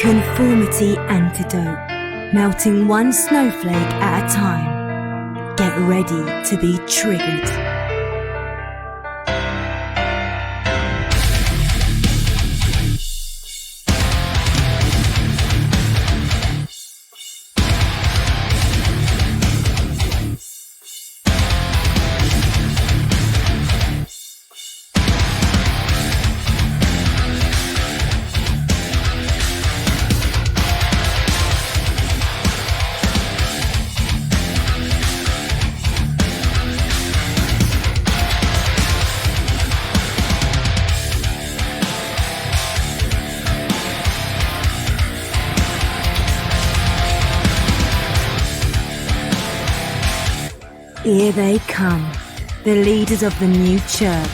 Conformity Antidote. Melting one snowflake at a time. Get ready to be triggered. Here they come, the leaders of the new church,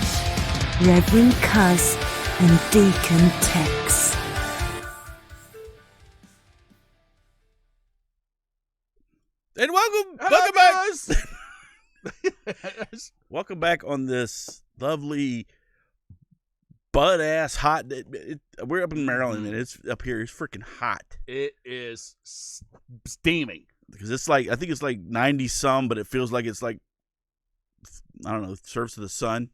Reverend Cuz and Deacon Tex. And welcome back. Welcome back on this lovely butt-ass hot day. We're up in Maryland, and it's up here. It's freaking hot. It is steaming. Because it's like, I think it's like 90 some, but it feels like it's like, I don't know, surface of the sun.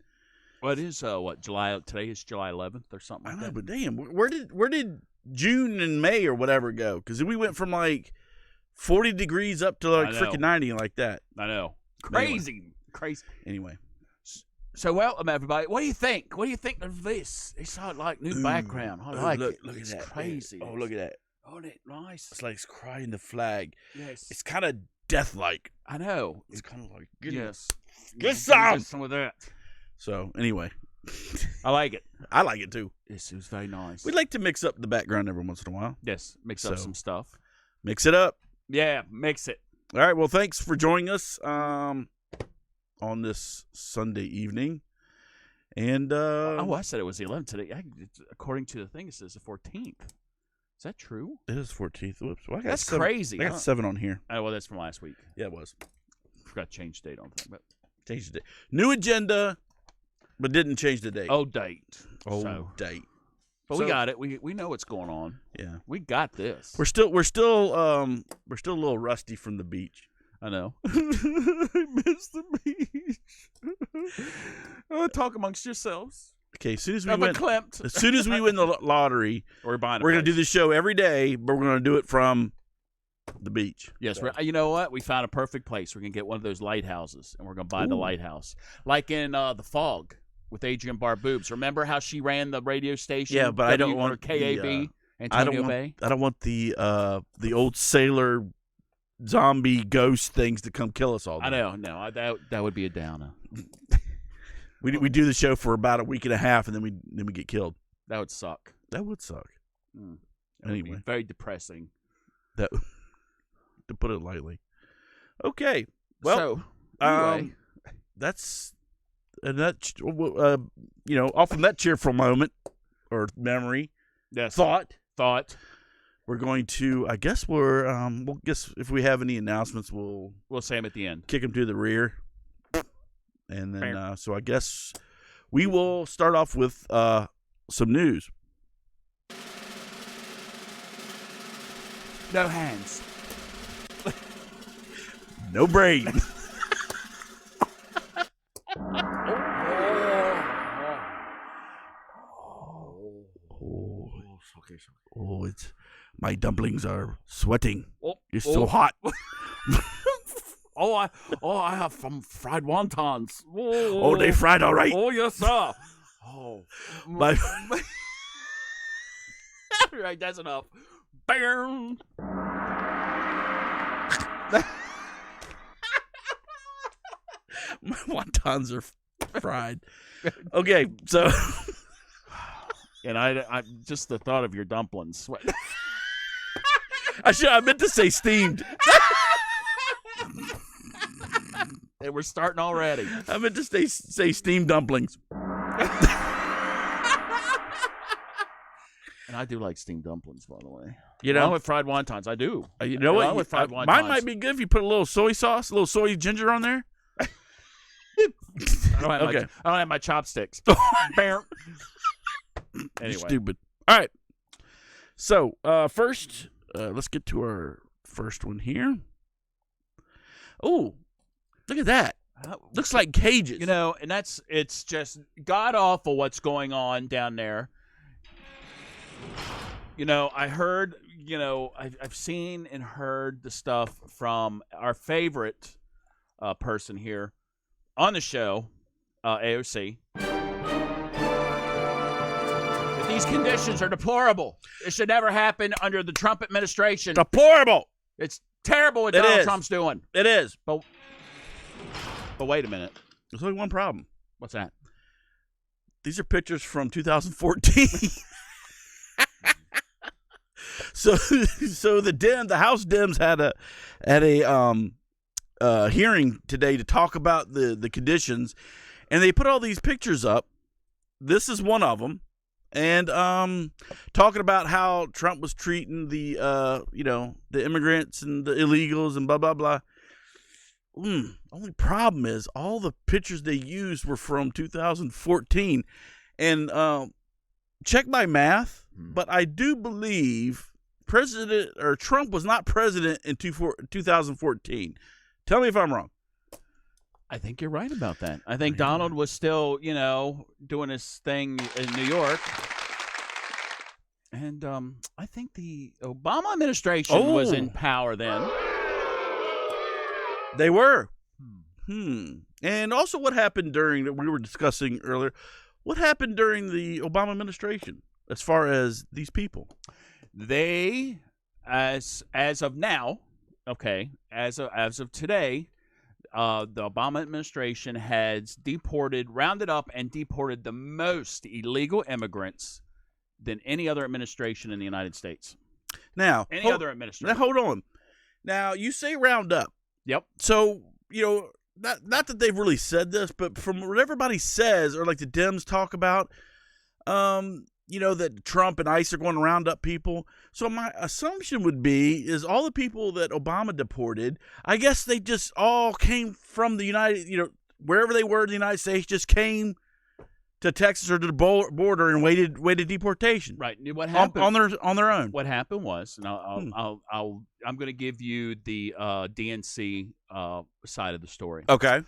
Well, it is July. Today is July 11th or something like that. But damn, where did June and May or whatever go? Because we went from like 40 degrees up to like freaking 90 like that. I know, crazy. Anyway, so welcome everybody. What do you think? What do you think of this? It's like new background. I like it. Look it's at that. Crazy. Oh, look at that. Oh, isn't it nice? It's like it's crying the flag. Yes. It's kind of death-like. I know. It's kind of like, yes. Get some of that. So, anyway. I like it. I like it, too. Yes, it was very nice. We like to mix up the background every once in a while. Yes, mix up some stuff. Mix it up. Yeah, mix it. All right, well, thanks for joining us on this Sunday evening. And, I said it was the 11th today. According to the thing, it says the 14th. Is that true? It is 14th. Whoops. Well, that's crazy. I got 7 on here. Oh, well, that's from last week. Yeah, it was. Forgot to change the date on the thing, but change the date. New agenda, but didn't change the date. Old date. Date. But we got it. We know what's going on. Yeah. We got this. We're still a little rusty from the beach. I know. I miss the beach. Talk amongst yourselves. Okay, as soon as we win the lottery, we're going to do this show every day, but we're going to do it from the beach. Yes, so. You know what? We found a perfect place. We're going to get one of those lighthouses, and we're going to buy the lighthouse. Like in The Fog with Adrienne Barboobs. Remember how she ran the radio station? Yeah, but I don't want KAB, Antonio Bay? I don't want the old sailor zombie ghost things to come kill us all day. I know. No, that would be a downer. We do the show for about a week and a half, and then we get killed. That would suck. That would suck. Anyway, would be very depressing. That, to put it lightly. Okay. Well, so, anyway. That's off from that cheerful moment or memory. Yes. Thought. We're going to. I guess we'll guess if we have any announcements, we'll say them at the end. Kick them to the rear. And then, so I guess we will start off with some news. No hands. No brain. It's my dumplings are sweating. It's so hot. I have some fried wontons. They fried all right. Oh, yes, sir. My right, that's enough. Bam. My wontons are fried. Okay, so and I just the thought of your dumplings. I meant to say steamed. And we're starting already. I meant to say steamed dumplings. And I do like steamed dumplings, by the way. You know, along with fried wontons, I do. You know what? With fried wontons. Mine might be good if you put a little soy sauce, a little soy ginger on there. I don't have my chopsticks. Anyway. You're stupid. All right. So, first, let's get to our first one here. Oh, look at that. Looks like cages. You know, and it's just god-awful what's going on down there. You know, I heard, you know, I've seen and heard the stuff from our favorite person here on the show, AOC. That these conditions are deplorable. It should never happen under the Trump administration. Deplorable. It's terrible what Donald Trump's doing. It is. But wait a minute. There's only one problem. What's that? These are pictures from 2014. So the House Dems had a hearing today to talk about the conditions, and they put all these pictures up. This is one of them, and talking about how Trump was treating the immigrants and the illegals and blah blah blah. Only problem is all the pictures they used were from 2014, and check my math, but I do believe Trump was not president in 2014. Tell me if I'm wrong. I think you're right about that. I think Donald was still, doing his thing in New York. And I think the Obama administration was in power then. They were. And also what happened we were discussing earlier, what happened during the Obama administration as far as these people? They, as of now, okay, as of today, the Obama administration has rounded up and deported the most illegal immigrants than any other administration in the United States. Now, other administration. Now, hold on. Now, you say round up. Yep. So, not that they've really said this, but from what everybody says, or like the Dems talk about, that Trump and ICE are going to round up people. So my assumption would be is all the people that Obama deported, I guess they just all came from the wherever they were in the United States, just came to Texas or to the border and waited deportation. Right. What happened on their own? What happened was, and I'm going to give you the DNC side of the story. Okay.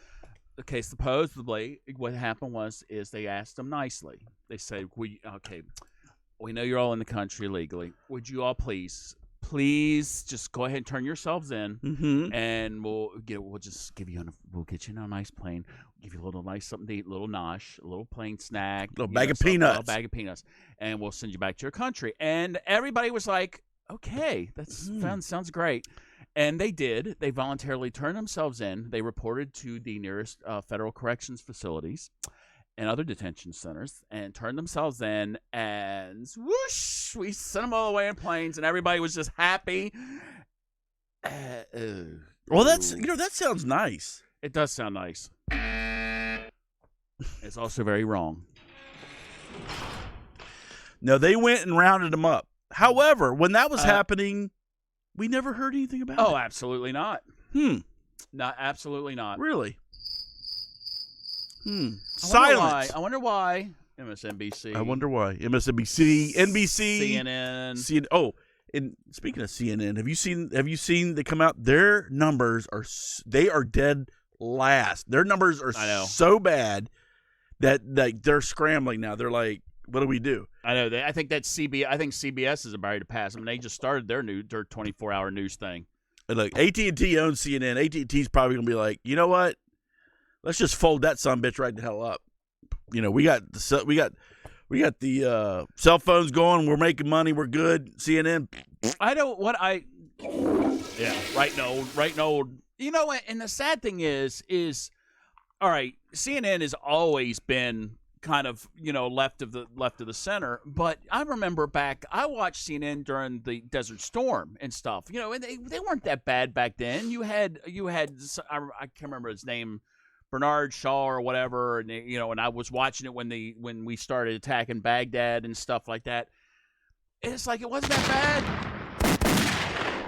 Okay, supposedly what happened is they asked them nicely. They said, we know you're all in the country illegally. Would you all please just go ahead and turn yourselves in, and we'll get you on a nice plane, give you a little nice something to eat, a little nosh, a little plain snack, a bag of peanuts, and we'll send you back to your country. And everybody was like, okay, that sounds great. And they did. They voluntarily turned themselves in. They reported to the nearest federal corrections facilities and other detention centers and turned themselves in. And whoosh, we sent them all away in planes, and everybody was just happy. Well, that sounds nice. It does sound nice. It's also very wrong. No, they went and rounded them up. However, when that was happening, we never heard anything about it. Oh, absolutely not. Absolutely not. Really? Silence. I wonder why. MSNBC. I wonder why. MSNBC, NBC, CNN. Oh, and speaking of CNN, have you seen they come out? Their numbers are dead last. Their numbers are so bad that they're scrambling now. They're like, what do we do? I know. I think CBS is about to pass them. They just started their 24-hour news thing. And look, AT&T owns CNN. AT&T's probably gonna be like, you know what? Let's just fold that sumbitch right the hell up. We got the cell phones going. We're making money. We're good. CNN. Right old. You know what? And the sad thing is all right. CNN has always been kind of left of the center, but I remember back I watched CNN during the Desert Storm and stuff, and they weren't that bad back then. You had I can't remember his name, Bernard Shaw or whatever, and and I was watching it when we started attacking Baghdad and stuff like that. It's like it wasn't that bad.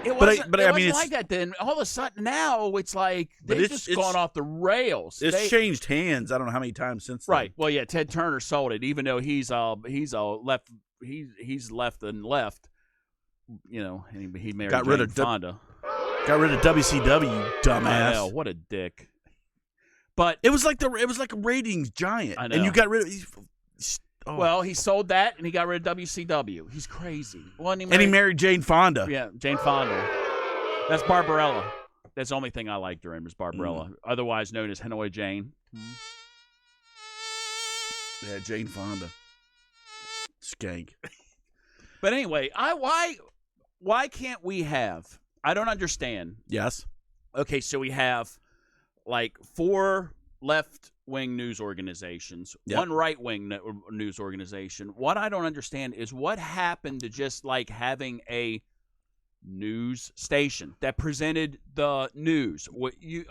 It wasn't like that then. All of a sudden now it's like they've just gone off the rails. It's changed hands. I don't know how many times since then. Right. Well, yeah, Ted Turner sold it, even though he's left and left. and he married Got rid Jane of Fonda. Got rid of WCW, you dumbass. I know, what a dick. But it was like a ratings giant, I know. and you got rid of. Oh. Well, he sold that, and he got rid of WCW. He's crazy. Well, and he married Jane Fonda. Yeah, Jane Fonda. That's Barbarella. That's the only thing I liked her in was Barbarella, otherwise known as Hanoi Jane. Yeah, Jane Fonda. Skank. But anyway, why can't we have? I don't understand. Yes. Okay, so we have like 4 left-wing news organizations, Yep. 1 right-wing news organization. What I don't understand is what happened to just like having a news station that presented the news.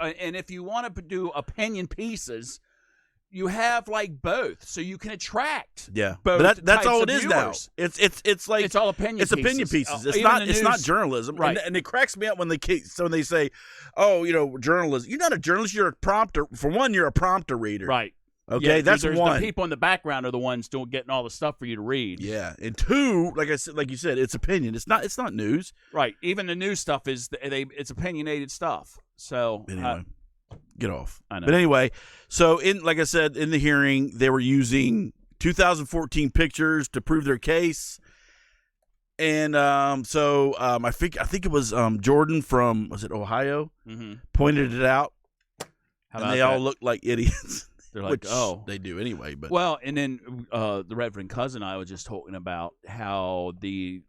And if you want to do opinion pieces, you have like both, so you can attract. Yeah, both but that's types all of it is now. viewers. It's like It's all opinion. It's opinion pieces. It's Even not. the It's news- not journalism. Right. And it cracks me up when they say, "Oh, journalism." You're not a journalist. You're a prompter. For one, you're a prompter reader. Right. Okay, Yeah, that's there's one. The people in the background are the ones getting all the stuff for you to read. Yeah, and 2, like you said, it's opinion. It's not news. Right. Even the news stuff it's opinionated stuff. So Anyway, get off. I know. But anyway, so like I said, in the hearing, they were using 2014 pictures to prove their case, and I think it was Jordan from Ohio pointed it out, and they all looked like idiots. They're like, Which oh, they do anyway. But well, and then the Reverend Cousin and I was just talking about how the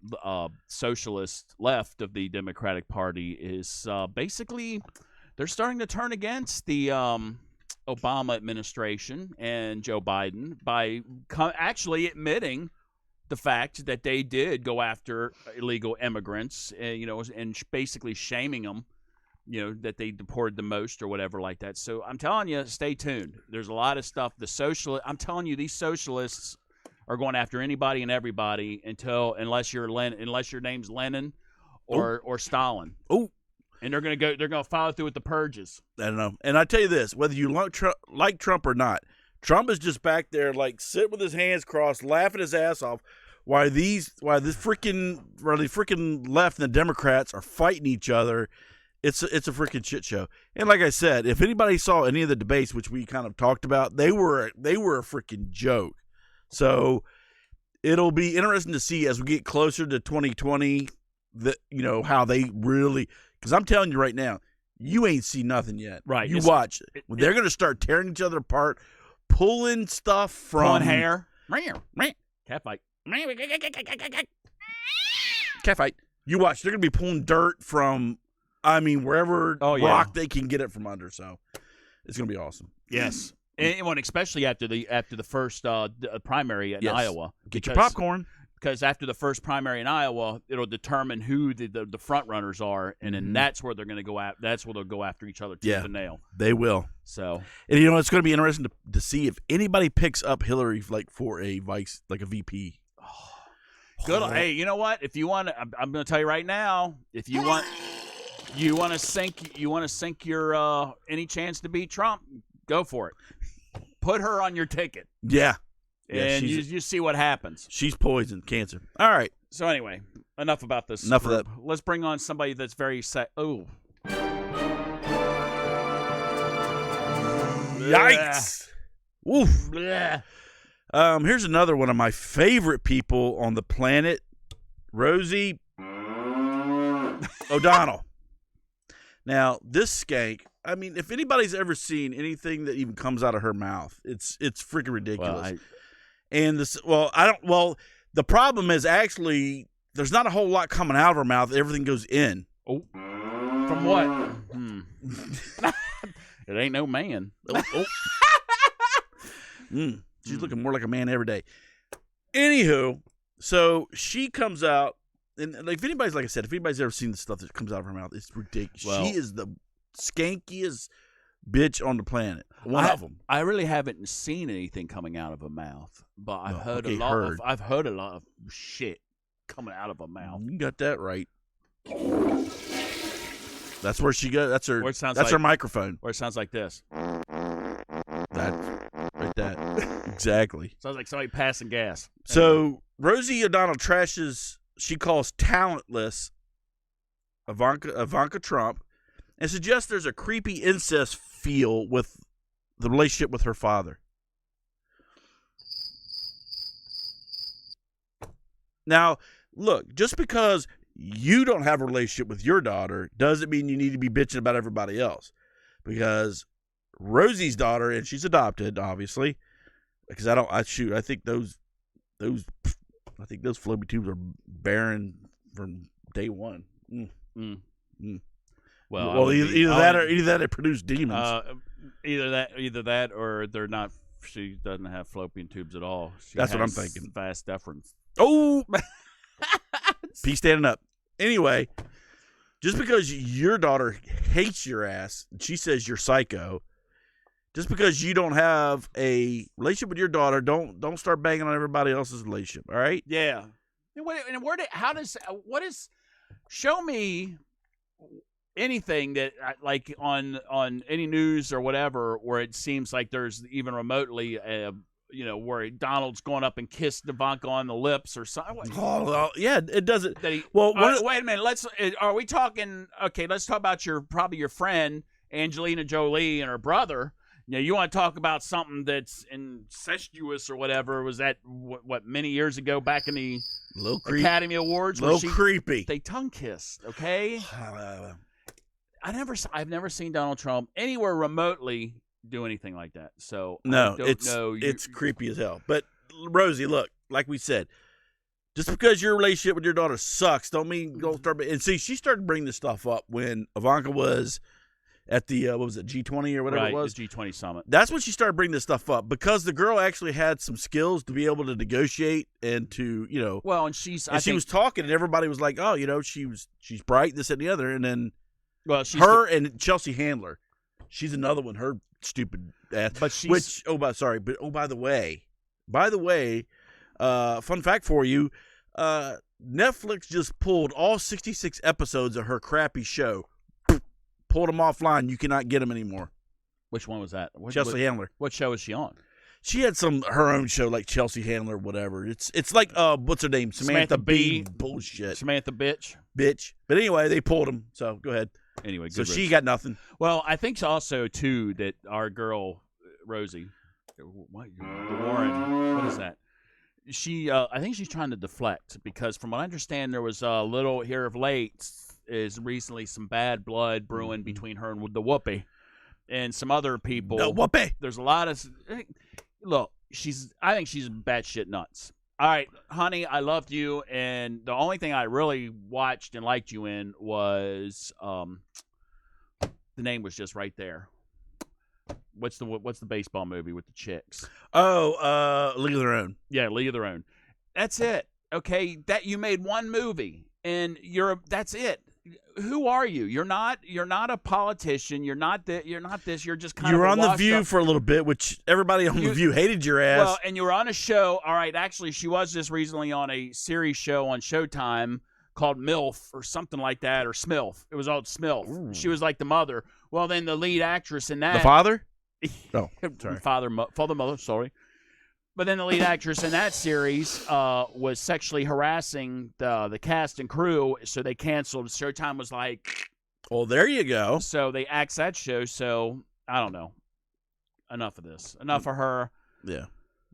socialist left of the Democratic Party is basically they're starting to turn against the Obama administration and Joe Biden by actually admitting the fact that they did go after illegal immigrants, and basically shaming them. That they deported the most or whatever like that. So I'm telling you, stay tuned. There's a lot of stuff. I'm telling you, these socialists are going after anybody and everybody unless your name's Lenin or Stalin. Oh, and they're gonna follow through with the purges. I don't know. And I tell you this: whether you like Trump or not, Trump is just back there like sitting with his hands crossed, laughing his ass off, while the freaking left and the Democrats are fighting each other. It's a freaking shit show. And like I said, if anybody saw any of the debates, which we kind of talked about, they were a freaking joke. So it'll be interesting to see as we get closer to 2020 that how they really, because I'm telling you right now, you ain't seen nothing yet. Right. You watch it. They're going to start tearing each other apart, pulling stuff from hair. Cat fight. Cat fight. You watch. They're going to be pulling dirt from. Wherever rock they can get it from under. So it's going to be awesome. Yes. And especially after the first primary in Iowa. Get your popcorn. Because after the first primary in Iowa, it'll determine who the front runners are, and then that's where they're going to go at. That's where they'll go after each other tooth and nail. They will. So, and it's going to be interesting to see if anybody picks up Hillary for a vice, like a VP. Good. Hey, you know what? If you want, I'm going to tell you right now. If you want. You want to sink your any chance to beat Trump? Go for it. Put her on your ticket. Yeah. And you see what happens. She's poisoned, cancer. All right. So anyway, enough about this. Enough of that. Let's bring on somebody that's very Oh. Yikes. Woof. Blech. Here's another one of my favorite people on the planet, Rosie O'Donnell. Now, this skank, if anybody's ever seen anything that even comes out of her mouth, it's freaking ridiculous. The problem is actually there's not a whole lot coming out of her mouth. Everything goes in. Oh. From what? It ain't no man. She's looking more like a man every day. Anywho, so she comes out. And if anybody's ever seen the stuff that comes out of her mouth, it's ridiculous. Well, she is the skankiest bitch on the planet. One of them. I really haven't seen anything coming out of her mouth, but I've heard a lot of shit coming out of her mouth. You got that right. That's where she goes. That's her. That's her microphone. Where it sounds like this. That right. That exactly. Sounds like somebody passing gas. So Rosie O'Donnell trashes she calls talentless Ivanka Trump and suggests there's a creepy incest feel with the relationship with her father. Now, look, just because you don't have a relationship with your daughter doesn't mean you need to be bitching about everybody else. Because Rosie's daughter, and she's adopted, obviously, because I think those fallopian tubes are barren from day one. Well, either that or it produced demons. Either that, or they're not. She doesn't have fallopian tubes at all. That's what I'm thinking. Vas deferens. Oh, P standing up. Anyway, just because your daughter hates your ass, she says you're psycho. Just because you don't have a relationship with your daughter, don't start banging on everybody else's relationship. All right? Yeah. Show me anything that like on any news or whatever where it seems like there's even remotely where Donald's going up and kissed Ivanka on the lips or something. Oh, yeah, it doesn't. Wait a minute. Are we talking? Okay, let's talk about your friend Angelina Jolie and her brother. You want to talk about something that's incestuous or whatever? Was that what many years ago back in the Academy Awards? Creepy. They tongue kissed. Okay. I've never seen Donald Trump anywhere remotely do anything like that. So no, it's creepy as hell. But Rosie, look, like we said, just because your relationship with your daughter sucks, don't mean don't start. And see, she started bringing this stuff up when Ivanka was at the what was it, G20 or whatever it was, the G20 summit. That's when she started bringing this stuff up because the girl actually had some skills to be able to negotiate and to Well, and she was talking and everybody was like, oh, she's bright, this and the other, and then and Chelsea Handler, she's another one. Her stupid ass. But by the way, fun fact for you, Netflix just pulled all 66 episodes of her crappy show, pulled them offline. You cannot get them anymore. Which one was that? Chelsea Handler. What show is she on? She had her own show like Chelsea Handler, whatever. It's like what's her name? Samantha B. Bullshit. Samantha bitch. But anyway, they pulled them. So go ahead. Anyway, so she got nothing. Well, I think also too that our girl Rosie, the Warren, what is that? I think she's trying to deflect because from what I understand, there was a little here of late is recently some bad blood brewing between her and the Whoopi and some other people. The Whoopi. There's a lot of look. I think she's batshit nuts. All right, honey, I loved you, and the only thing I really watched and liked you in was the name was just right there. What's the baseball movie with the chicks? Oh, League of Their Own. Yeah, League of Their Own. That's it. Okay, that you made one movie, and that's it. Who are you? You're not a politician. You're not this. You're just kind of. You were on The View for a little bit, which everybody on The View hated your ass. Well, and you were on a show. All right, actually, she was just recently on a series show on Showtime called MILF or something like that, or SMILF. It was called SMILF. Ooh. She was like the mother. Well, then the lead actress in that. The father? Oh, sorry. Father, mother. Sorry. But then the lead actress in that series was sexually harassing the cast and crew, so they canceled. Showtime was like, "Well, there you go." So they axed that show. So I don't know. Enough of this. Enough of her. Yeah.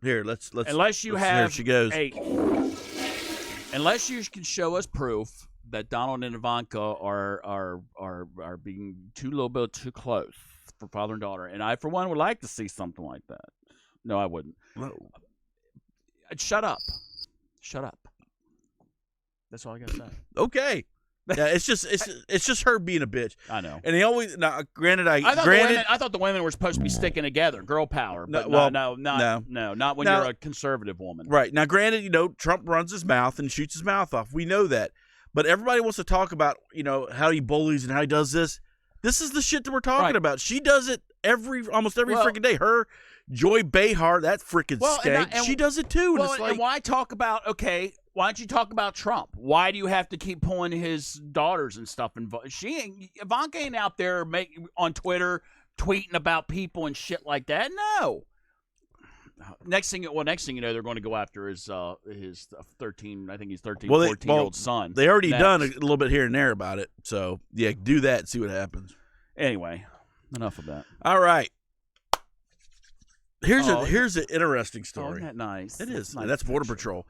Here, let's. Unless you here she goes. Unless you can show us proof that Donald and Ivanka are being a little bit too close for father and daughter, and I for one would like to see something like that. No, I wouldn't. No. Shut up. That's all I gotta say. Okay. Yeah, it's just her being a bitch. I know. And they always granted I thought the women were supposed to be sticking together, girl power. But no, not when you're a conservative woman. Right. Now, granted, Trump runs his mouth and shoots his mouth off. We know that. But everybody wants to talk about, how he bullies and how he does this. This is the shit that we're talking about. She does it almost every freaking day. Her Joy Behar, that freaking skank, she does it too. Well, and why talk about, why don't you talk about Trump? Why do you have to keep pulling his daughters and stuff involved? Ivanka ain't out there on Twitter tweeting about people and shit like that. No. next thing you know, they're going to go after his 13. I think he's 13, Well, 14-year-old son. They already next. done a little bit here and there about it. So yeah, do that and see what happens. Anyway, enough of that. All right. Here's an interesting story. Isn't that nice? It is. Nice That's Border picture. Patrol.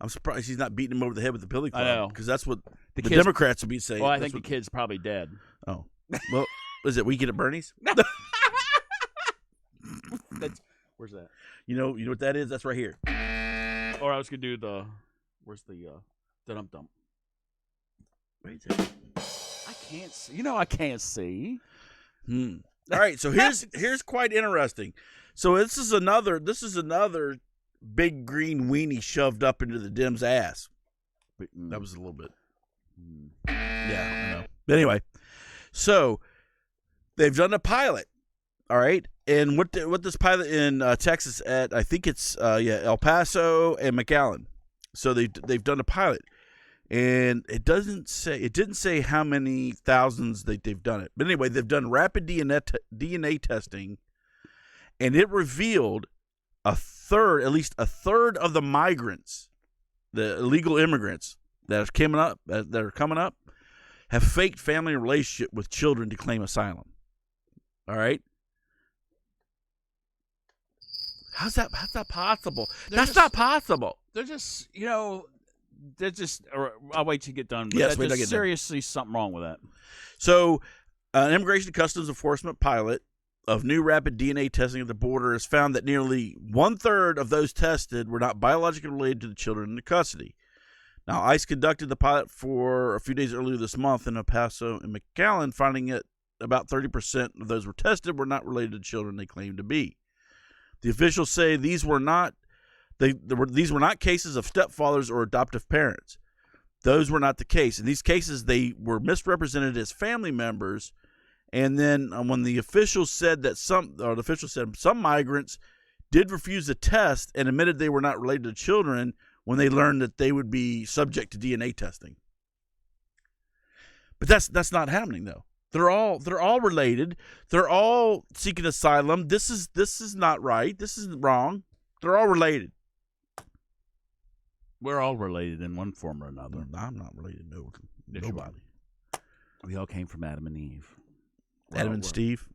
I'm surprised he's not beating him over the head with the billy club. I know. Because that's what the kids- Democrats would be saying. Well, I That's think what- the kid's probably dead. Oh. Well, is it Weekend at Bernie's? Where's that? You know what that is? That's right here. Or I was gonna do the. Where's the dump dump? Wait a second. I can't see. I can't see. All right, so here's quite interesting. So this is another big green weenie shoved up into the Dem's ass. That was a little bit. Yeah, I know. But anyway, so they've done a pilot. All right, and what this pilot in Texas at, I think it's El Paso and McAllen. So they've done a pilot, and it didn't say how many thousands they've done it. But anyway, they've done rapid DNA testing, and it revealed at least a third of the migrants, the illegal immigrants that are coming up, have faked family relationship with children to claim asylum. All right. How's that possible? That's not possible. They're just, I'll wait till you get done. But Yes, wait till I there's get done. seriously something wrong with that. So, an Immigration and Customs Enforcement pilot of new rapid DNA testing at the border has found that nearly 1/3 of those tested were not biologically related to the children in custody. Now, ICE conducted the pilot for a few days earlier this month in El Paso and McAllen, finding that about 30% of those were tested were not related to children they claimed to be. The officials say these were not cases of stepfathers or adoptive parents. Those were not the case. In these cases, they were misrepresented as family members. And then when the officials said some migrants did refuse the test and admitted they were not related to children when they learned that they would be subject to DNA testing. But that's not happening though. They're all related. They're all seeking asylum. This is not right. This is wrong. They're all related. We're all related in one form or another. I'm not related to Yes, you nobody. We all came from Adam and Eve. Adam and Steve.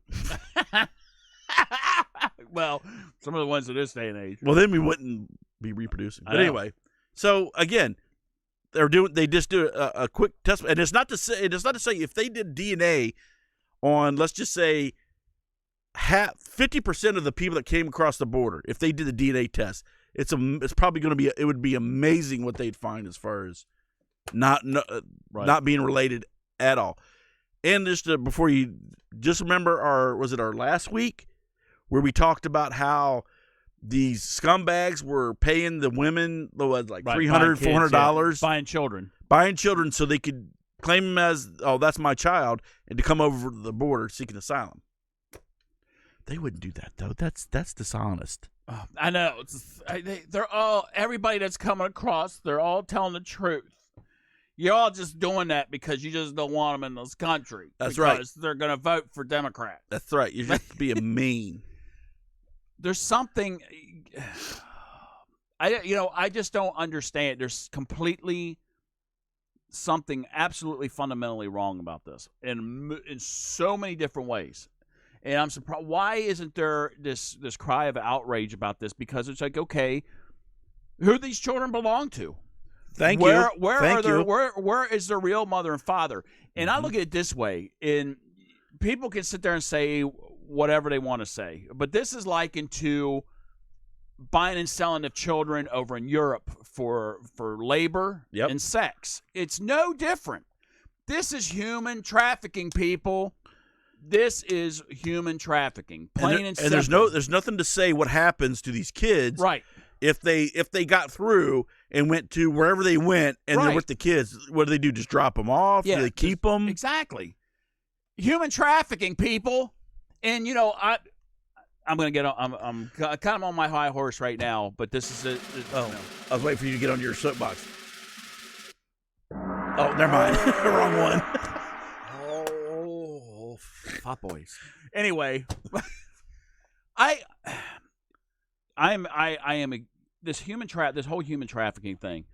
Well, some of the ones of this day and age. Well, then we wouldn't be reproducing. I But know. anyway, so again, they just do a quick test, and it's not to say if they did DNA on, let's just say, 50% of the people that came across the border, if they did the DNA test, it's probably going to be, it would be amazing what they'd find as far as not being related at all. And before you just remember our last week where we talked about how these scumbags were paying the women $300, $400 buying children so they could claim them as, oh, that's my child, and to come over the border seeking asylum. They wouldn't do that though. That's dishonest. I know. They're all, everybody that's coming across, they're all telling the truth. You're all just doing that because you just don't want them in this country. That's right. Because they're going to vote for Democrats. That's right. You're just being mean. There's something, I just don't understand. There's completely something absolutely fundamentally wrong about this in so many different ways. And I'm surprised. Why isn't there this cry of outrage about this? Because it's like, okay, who these children belong to? Thank you. Where is their real mother and father? And I look at it this way: and people can sit there and say whatever they want to say, but this is likened to buying and selling of children over in Europe for labor and sex. It's no different. This is human trafficking, people. This is human trafficking, plain and simple. And there's nothing to say what happens to these kids, right? If they got through and went to wherever they went and they're with the kids, what do they do? Just drop them off? Yeah, do they keep them? Exactly. Human trafficking, people. And I'm gonna get on. I'm kind of on my high horse right now, but this is it. I was waiting for you to get on your soapbox. Oh, never mind. Wrong one. Fat boys. Anyway, this whole human trafficking thing.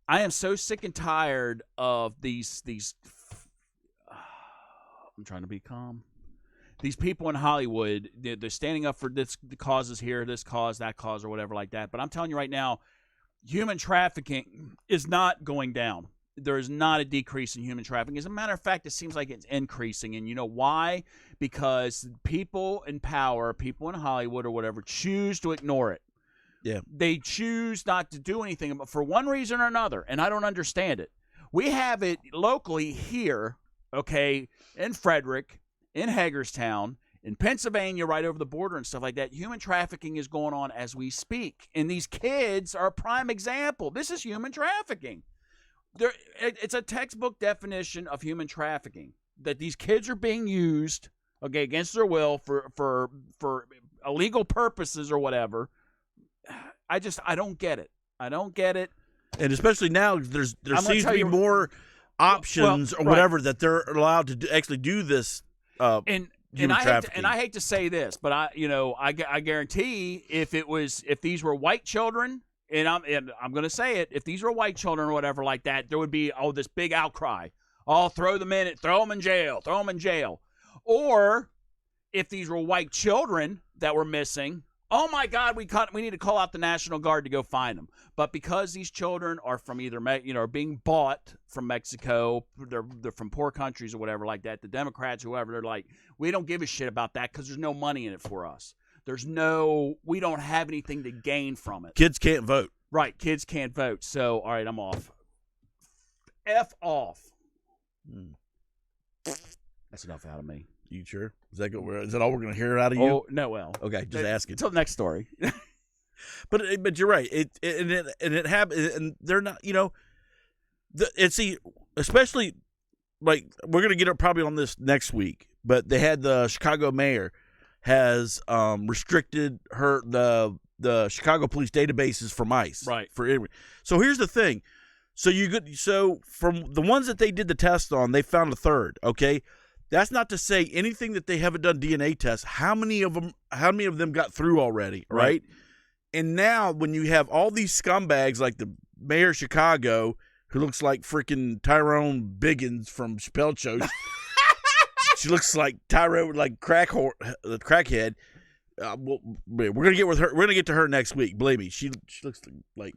I am so sick and tired of these. I'm trying to be calm. These people in Hollywood, they're standing up for the causes here, this cause, that cause, or whatever like that. But I'm telling you right now, human trafficking is not going down. There is not a decrease in human trafficking. As a matter of fact, it seems like it's increasing. And you know why? Because people in power, people in Hollywood or whatever, choose to ignore it. Yeah. They choose not to do anything for one reason or another, and I don't understand it. We have it locally here, okay, in Frederick, in Hagerstown, in Pennsylvania, right over the border and stuff like that. Human trafficking is going on as we speak, and these kids are a prime example. This is human trafficking. It's a textbook definition of human trafficking, that these kids are being used, okay, against their will for illegal purposes or whatever. I don't get it. I don't get it. And especially now, there seems to be more options or whatever that they're allowed to actually do this. And I hate to say this, but I guarantee if these were white children, and I'm going to say it, if these were white children or whatever like that, there would be this big outcry. Oh, throw them in jail. Or if these were white children that were missing, oh my God, we need to call out the National Guard to go find them. But because these children are from either being bought from Mexico, they're from poor countries or whatever like that, the Democrats, whoever, they're like, we don't give a shit about that because there's no money in it for us. We don't have anything to gain from it. Kids can't vote. Right, kids can't vote. So, all right, I'm off. F off. That's enough out of me. You sure? Is that all we're going to hear out of you? Oh, no, well. Okay, just asking. Until the next story. But you're right. It happened, and they're not. Especially like we're going to get up probably on this next week. But they had the Chicago mayor has restricted the Chicago police databases from ICE. Right. So here's the thing. So from the ones that they did the test on, they found a third. Okay. That's not to say anything that they haven't done DNA tests. How many of them got through already, right? And now when you have all these scumbags like the mayor of Chicago, who looks like freaking Tyrone Biggins from Chappelle Show, she looks like Tyrone, like crackhead. We're gonna get with her. We're gonna get to her next week. Believe me, she looks like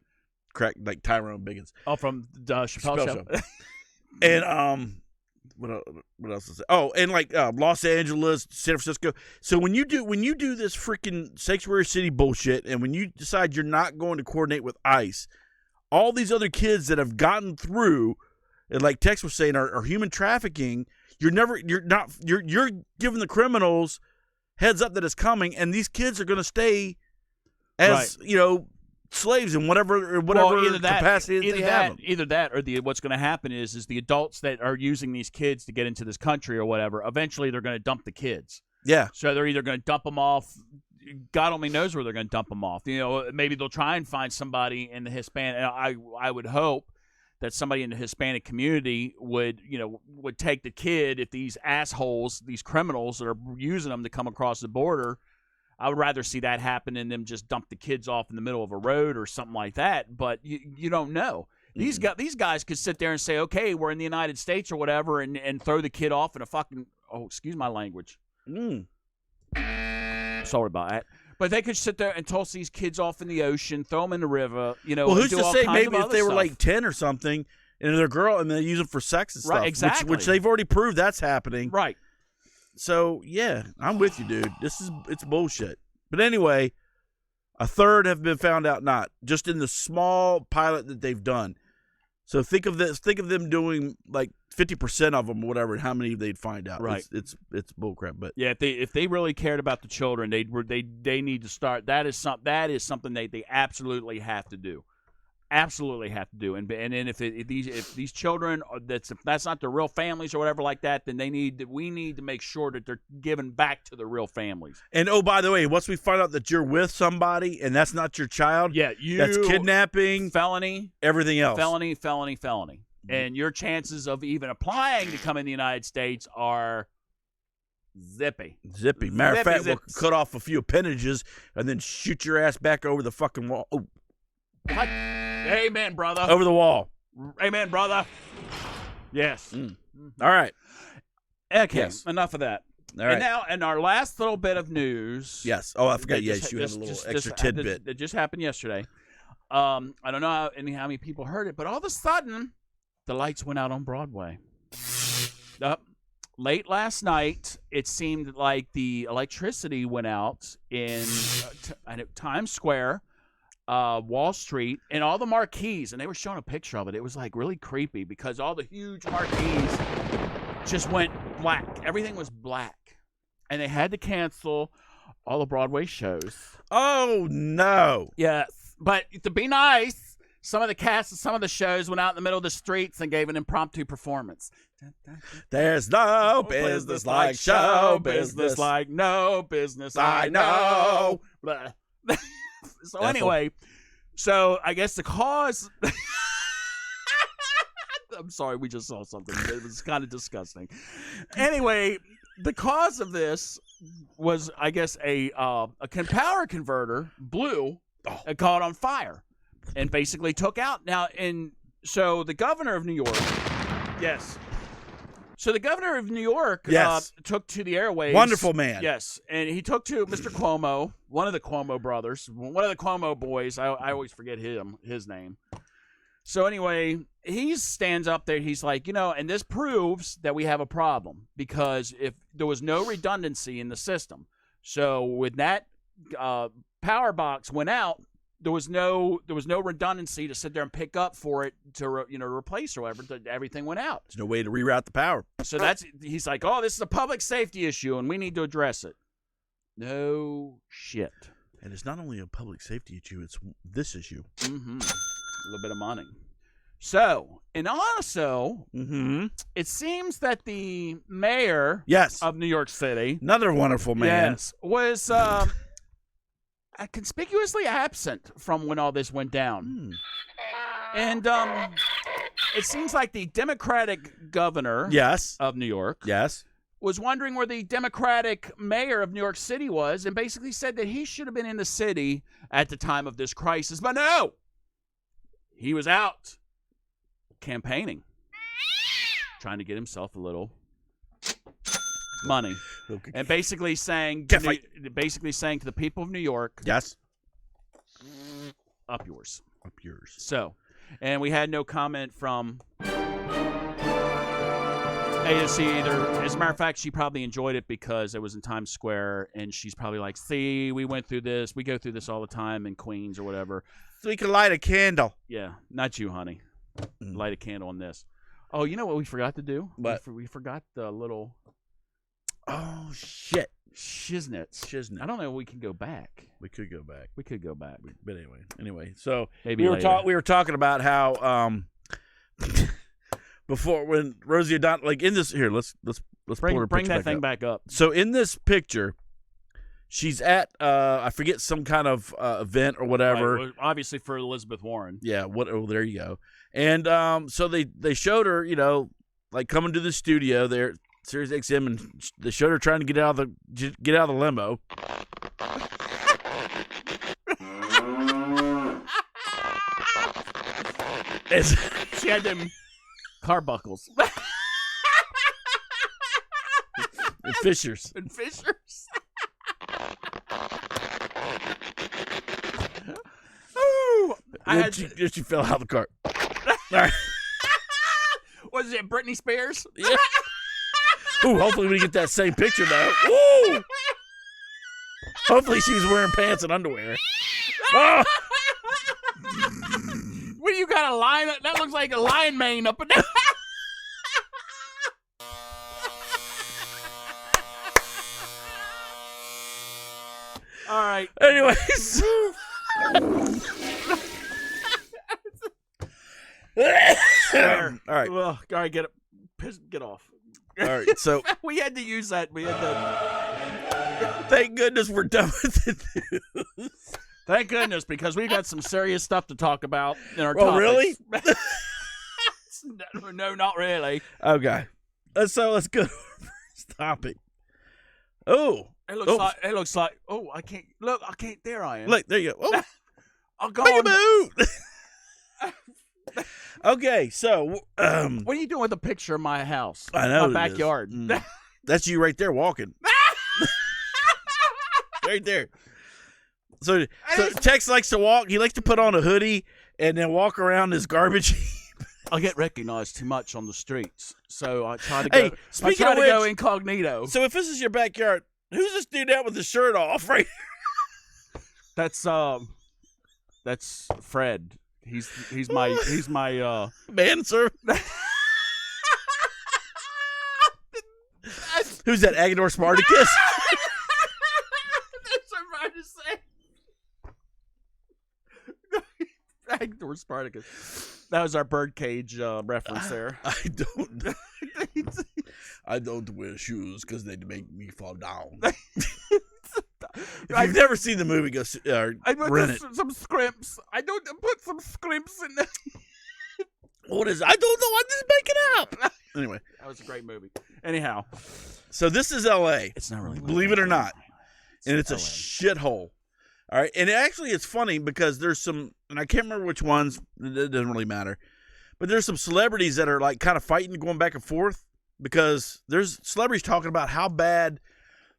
Tyrone Biggins. Oh, from the Chappelle Show. And what else is it? Oh, and like Los Angeles, San Francisco. So when you do this freaking sanctuary city bullshit, and when you decide you're not going to coordinate with ICE, all these other kids that have gotten through, and like Tex was saying, are human trafficking. You're giving the criminals heads up that it's coming, and these kids are going to stay as slaves in whatever capacity that they have them. Either that, or what's going to happen is the adults that are using these kids to get into this country or whatever, eventually they're going to dump the kids. Yeah. So they're either going to dump them off. God only knows where they're going to dump them off. Maybe they'll try and find somebody in the Hispanic. I would hope that somebody in the Hispanic community would take the kid if these assholes, these criminals that are using them to come across the border. I would rather see that happen than them just dump the kids off in the middle of a road or something like that. But you don't know. These guys could sit there and say, okay, we're in the United States or whatever, and throw the kid off in a fucking, excuse my language. Sorry about that. But they could sit there and toss these kids off in the ocean, throw them in the river, Well, who's to say maybe if they were like 10 or something and they're a girl and they use them for sex and stuff. Right, exactly. Which they've already proved that's happening. Right. So, yeah, I'm with you, dude. It's bullshit. But anyway, a third have been found out not, just in the small pilot that they've done. So think of them doing like 50% of them or whatever, and how many they'd find out. Right. It's bullcrap. But yeah, if they really cared about the children, they need to start. That is something they absolutely have to do. Absolutely have to do. And then if these children if that's not their real families or whatever like that, then we need to make sure that they're given back to their real families. And by the way, once we find out that you're with somebody and that's not your child, that's kidnapping, felony, everything else. Felony. And your chances of even applying to come in the United States are Zippy. Matter of fact, we'll zips. cut off a few appendages and then shoot your ass back over the fucking wall. Oh, What? Amen, brother. over the wall. Amen, brother. Yes. All right. Okay, Yes. enough of that. All right. And now, in our last little bit of news. Yes. Oh, I forgot. that Yes, just- you have a this- little just- extra this- tidbit. That just happened yesterday. I don't know how many people heard it, but all of a sudden, the lights went out on Broadway. Late last night, it seemed like the electricity went out in Times Square, Wall Street, and all the marquees, and they were showing a picture of it. It was like really creepy because all the huge marquees just went black. Everything was black, and they had to cancel all the Broadway shows. Oh, no. Yes, but to be nice, some of the cast of some of the shows went out in the middle of the streets and gave an impromptu performance. There's no business like show business. like no business I know. Blah. So Ethel. anyway, so I guess the cause. I'm sorry, we just saw something. It was kind of disgusting. Anyway, the cause of this was, I guess, a power converter blew and caught on fire and basically took out. Now, so the governor of New York, yes. So the governor of New York Yes. took to the airwaves. Wonderful man. Yes, and he took to Mr. Cuomo, one of the Cuomo brothers, one of the Cuomo boys. I always forget his name. So anyway, he stands up there. He's like, and this proves that we have a problem because if there was no redundancy in the system, so when that power box went out, there was no redundancy to sit there and pick up for it to replace or whatever. Everything went out. There's no way to reroute the power. So he's like, oh, this is a public safety issue and we need to address it. No shit. And it's not only a public safety issue, it's this issue. Mm-hmm. A little bit of money. So, and also, it seems that the mayor Yes. of New York City, Another wonderful man. yes, was conspicuously absent from when all this went down. And it seems like the Democratic governor Yes. of New York Yes. was wondering where the Democratic mayor of New York City was and basically said that he should have been in the city at the time of this crisis. But no, he was out campaigning, trying to get himself a little money. Okay. And basically saying to the people of New York, Yes. up yours. Up yours. So, and we had no comment from AOC either. As a matter of fact, she probably enjoyed it because it was in Times Square, and she's probably like, see, we went through this. We go through this all the time in Queens or whatever. So we can light a candle. Yeah, not you, honey. Light a candle on this. Oh, you know what we forgot to do? What? We forgot the little Oh, shit. shiznits. I don't know if we can go back. We could go back. But anyway. So Maybe we later. were talking about how before when Rosie had done in this here. Let's pull her bring picture that thing back up. So in this picture, she's at I forget some kind of event or whatever. Right, well, obviously for Elizabeth Warren. Yeah. Oh, there you go. And so they showed her, coming to the studio there, at Sirius XM, and they showed her trying to get out of the limo. She had them car buckles. And Fishers. And Fishers. Ooh, She fell out of the car. All right. Was it Britney Spears? Yeah. Ooh, hopefully we get that same picture though. Ooh. Hopefully she was wearing pants and underwear. Oh. What do you got, a line? That looks like a lion mane up and down. All right. Anyways. There. All right. Well, all right, get off. All right. So We had to use that. We had to. thank goodness we're done with it. Thank goodness, because we got some serious stuff to talk about in our Oh, topics. really? No, not really. Okay. Let's go to our first topic. Oh, It looks like. Oh, I can't look. I can't. There I am. Look, there you go. Oh, I'll go on. peekaboo. Okay, so What are you doing with a picture of my house? I know My it is. backyard. That's you right there walking. Right there. So Tex likes to walk. He likes to put on a hoodie and then walk around his garbage heap. I get recognized too much on the streets, so I try to Hey, go. speaking I of try to go which- incognito. So if this is your backyard, who's this dude out with his shirt off right That's Fred. He's my man, sir? Who's that, Agador Spartacus? That's what I'm trying to say. Hector Spartacus. That was our birdcage reference there. I don't wear shoes because they make me fall down. If you've never seen the movie, go I put rent it. some scrimps. I don't put some scrimps in there. What is? I don't know. I'm just making up. Anyway, That was a great movie. Anyhow, so this is L.A. it's not really. Believe it or not, and it's a LA. shithole. All right, and actually, it's funny because there's some, and I can't remember which ones. It doesn't really matter, but there's some celebrities that are like kind of fighting, going back and forth because there's celebrities talking about how bad,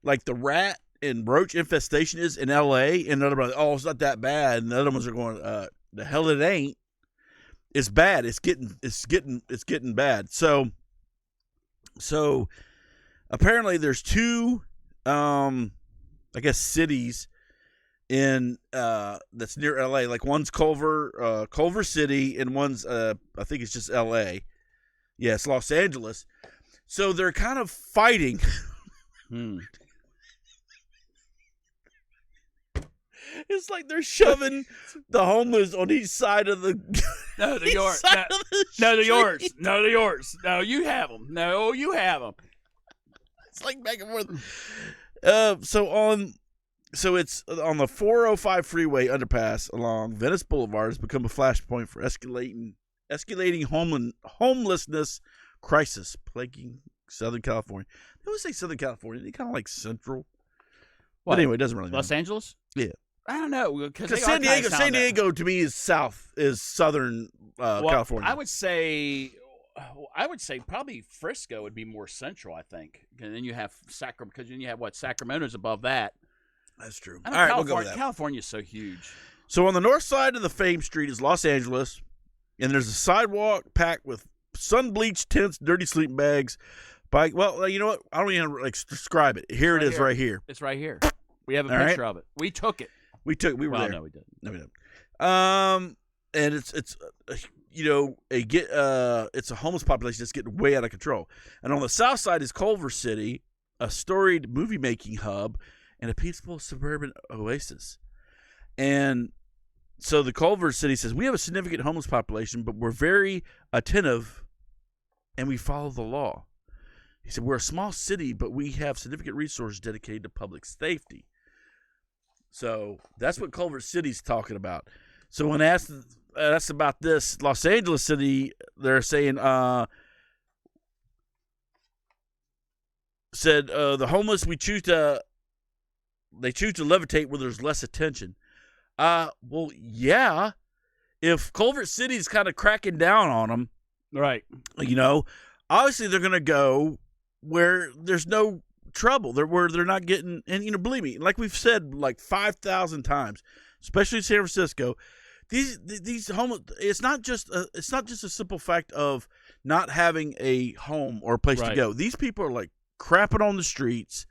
like the rat and roach infestation is in L.A. And the other, oh, it's not that bad, and the other ones are going, the hell it ain't. It's bad. It's getting bad. So apparently there's two, I guess, cities in that's near LA. Like one's Culver City, and one's I think it's just LA. Yeah, it's Los Angeles. So they're kind of fighting. It's like they're shoving the homeless on each side of the. No, they're each yours. side of the No, they're street. yours. No, they're yours. No, you have them. No, you have them. It's like back and forth. So it's on the 405 freeway underpass along Venice Boulevard has become a flashpoint for escalating homelessness crisis plaguing Southern California. They always say Southern California. They kind of like Central. What? But anyway, it doesn't really matter. Los Angeles? Yeah. I don't know Because San Diego to me is Southern California. I would say probably Frisco would be more central. I think, and then you have Sacramento. Because then you have Sacramento's above that. That's true. I All know right, we'll go with that. California's so huge. So on the north side of the Fame Street is Los Angeles, and there's a sidewalk packed with sun-bleached tents, dirty sleeping bags. Well, you know what? I don't even describe it. Here it is, right here. It's right here. We have a All picture of it. We took it. We were Well, there. no, we didn't. No, we didn't. And it's it's a homeless population that's getting way out of control. And on the south side is Culver City, a storied movie making hub and a peaceful suburban oasis. And so the Culver City says, we have a significant homeless population, but we're very attentive and we follow the law. He said, we're a small city, but we have significant resources dedicated to public safety. So that's what Culver City's talking about. So when asked about this, Los Angeles City, they're saying, said the homeless they choose to levitate where there's less attention. Well, yeah, if Culver City's kind of cracking down on them, Right. Obviously they're going to go where there's no trouble. Where they're not getting, and believe me, like we've said like 5,000 times, especially in San Francisco, these homeless. It's not just a simple fact of not having a home or a place to go. These people are like crapping on the streets.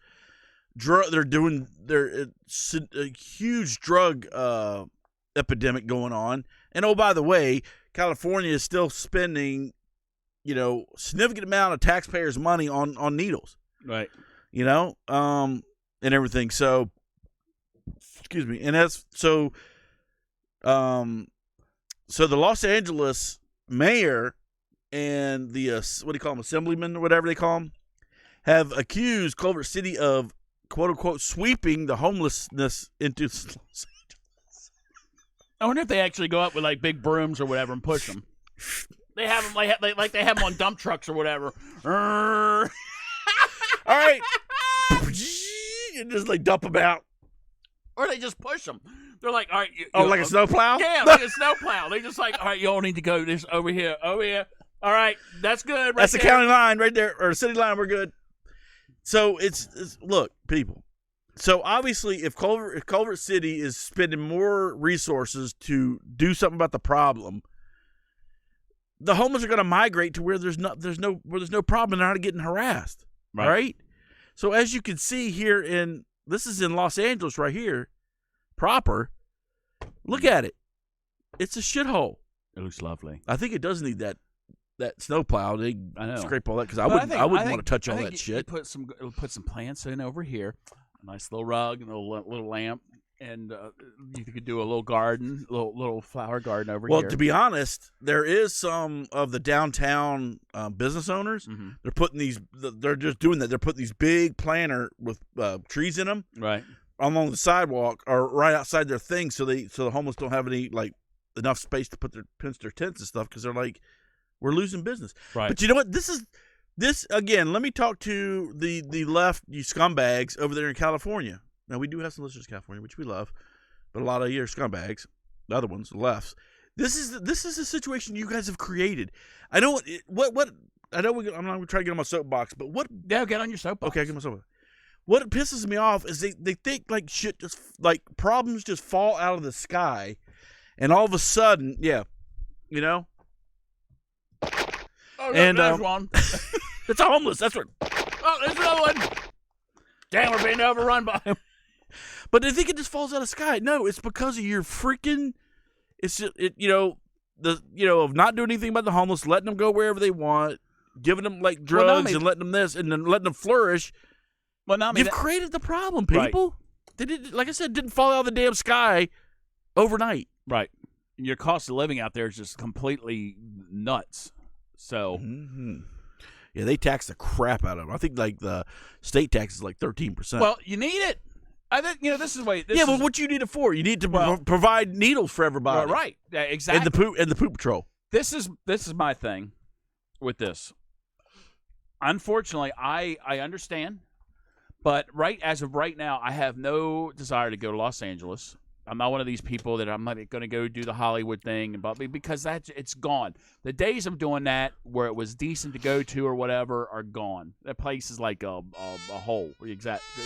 They're doing a huge drug epidemic going on. And oh, by the way, California is still spending, significant amount of taxpayers' money on needles. Right. And everything. So, excuse me. And that's so. So the Los Angeles mayor and the what do you call them, assemblyman or whatever they call them, have accused Culver City of quote unquote sweeping the homelessness into Los Angeles. I wonder if they actually go up with like big brooms or whatever and push them. They have them like they have them on dump trucks or whatever. All right. You just like dump them out. Or they just push them. They're like, all right. Like a snowplow? Yeah, like a snowplow. They just like, all right, you all need to go this over here. All right, that's good. That's the county line right there, or the city line. We're good. So it's look, people. So obviously, if Culver City is spending more resources to do something about the problem, the homeless are going to migrate to where there's no problem and they're not getting harassed. Right? So as you can see here this is in Los Angeles right here, proper. Look at it. It's a shithole. It looks lovely. I think it does need that snowplow. They scrape all that because I wouldn't want to touch all that shit. Put some plants in over here. A nice little rug and a little lamp, and you could do a little garden, little flower garden over here. Well, to be honest, there is some of the downtown business owners. Mm-hmm. They're putting these. They're just doing that. They're putting these big planter with trees in them, right, along the sidewalk or right outside their thing, so the homeless don't have any enough space to pitch their tents and stuff because they're like, we're losing business. Right. But you know what? This again, let me talk to the left, you scumbags over there in California. Now, we do have some listeners in California, which we love, but a lot of you are scumbags. The other ones, the lefts. This is a situation you guys have created. I know what I know. I'm not going to try to get on my soapbox, but what? Yeah, get on your soapbox. Okay, I get my soapbox. What pisses me off is they think like shit just like problems just fall out of the sky, and all of a sudden, yeah, you know. Oh, there's one. It's a homeless. That's what. Oh, there's another one. Damn, we're being overrun by him. But they think it just falls out of the sky. No, it's because of your freaking. It's just, of not doing anything about the homeless, letting them go wherever they want, giving them like drugs and letting them this and then letting them flourish. Well, no, you've created the problem, people. Right. They didn't, like I said, didn't fall out of the damn sky overnight. Right. Your cost of living out there is just completely nuts. So. Mm-hmm. Yeah, they tax the crap out of them. I think like the state tax is like 13%. Well, you need it. I think this is way. But what you need it for? You need to provide needles for everybody. Right. Yeah, exactly. And the poop patrol. This is my thing with this. Unfortunately, I understand, but as of right now, I have no desire to go to Los Angeles. I'm not one of these people that I'm not going to go do the Hollywood thing, because it's gone. The days of doing that where it was decent to go to or whatever are gone. That place is like a hole. Exactly.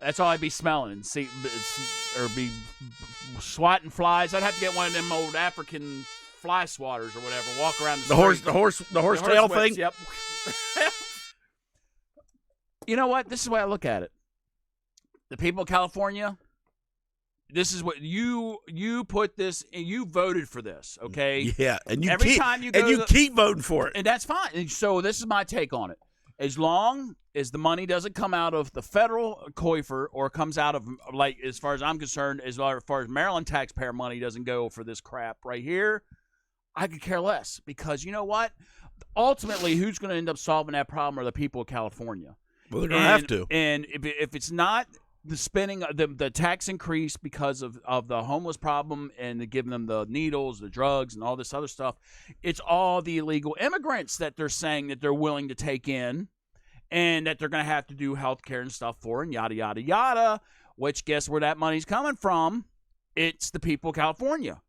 That's all I'd be smelling and see, or be swatting flies. I'd have to get one of them old African fly swatters or whatever. Walk around the horse tail thing. Yep. You know what? This is the way I look at it. The people of California. This is what you put this, and you voted for this, okay? Yeah, and you keep voting for it, and that's fine. And so this is my take on it. As long as the money doesn't come out of the federal COIFR or comes out of, like, as far as I'm concerned, as far as Maryland taxpayer money doesn't go for this crap right here, I could care less, because you know what? Ultimately, who's going to end up solving that problem are the people of California. Well, they're going to have to. And if it's not the spending, the tax increase because of the homeless problem and giving them the needles, the drugs, and all this other stuff, it's all the illegal immigrants that they're saying that they're willing to take in and that they're going to have to do health care and stuff for, and yada, yada, yada, which guess where that money's coming from? It's the people of California.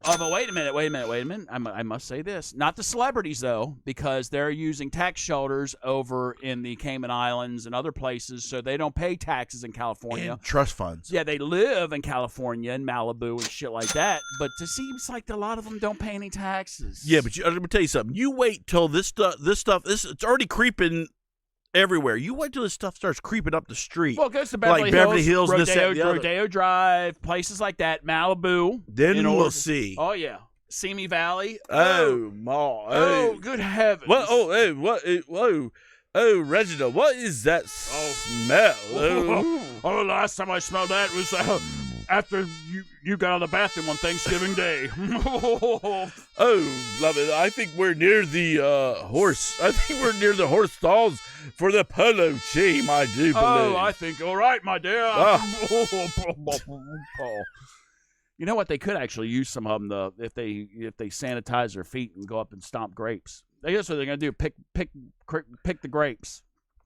Oh, but wait a minute. I must say this. Not the celebrities, though, because they're using tax shelters over in the Cayman Islands and other places, so they don't pay taxes in California. And trust funds. Yeah, they live in California and Malibu and shit like that, but it seems like a lot of them don't pay any taxes. Yeah, but let me tell you something. You wait till this stuff, it's already creeping everywhere. You wait till this stuff starts creeping up the street. Well, it goes to Beverly Hills, Rodeo Drive, places like that, Malibu. Then we'll see. Oh, yeah. Simi Valley. Oh, good heavens. What? Whoa. Oh, Reginald, what is that smell? Oh, the last time I smelled that was after you got out of the bathroom on Thanksgiving Day. Oh, love it. I think we're near the horse. I think we're near the horse stalls for the polo team, I do believe. Oh, I think, all right, my dear. You know what? They could actually use some of them if they sanitize their feet and go up and stomp grapes. I guess what they're going to do, pick the grapes.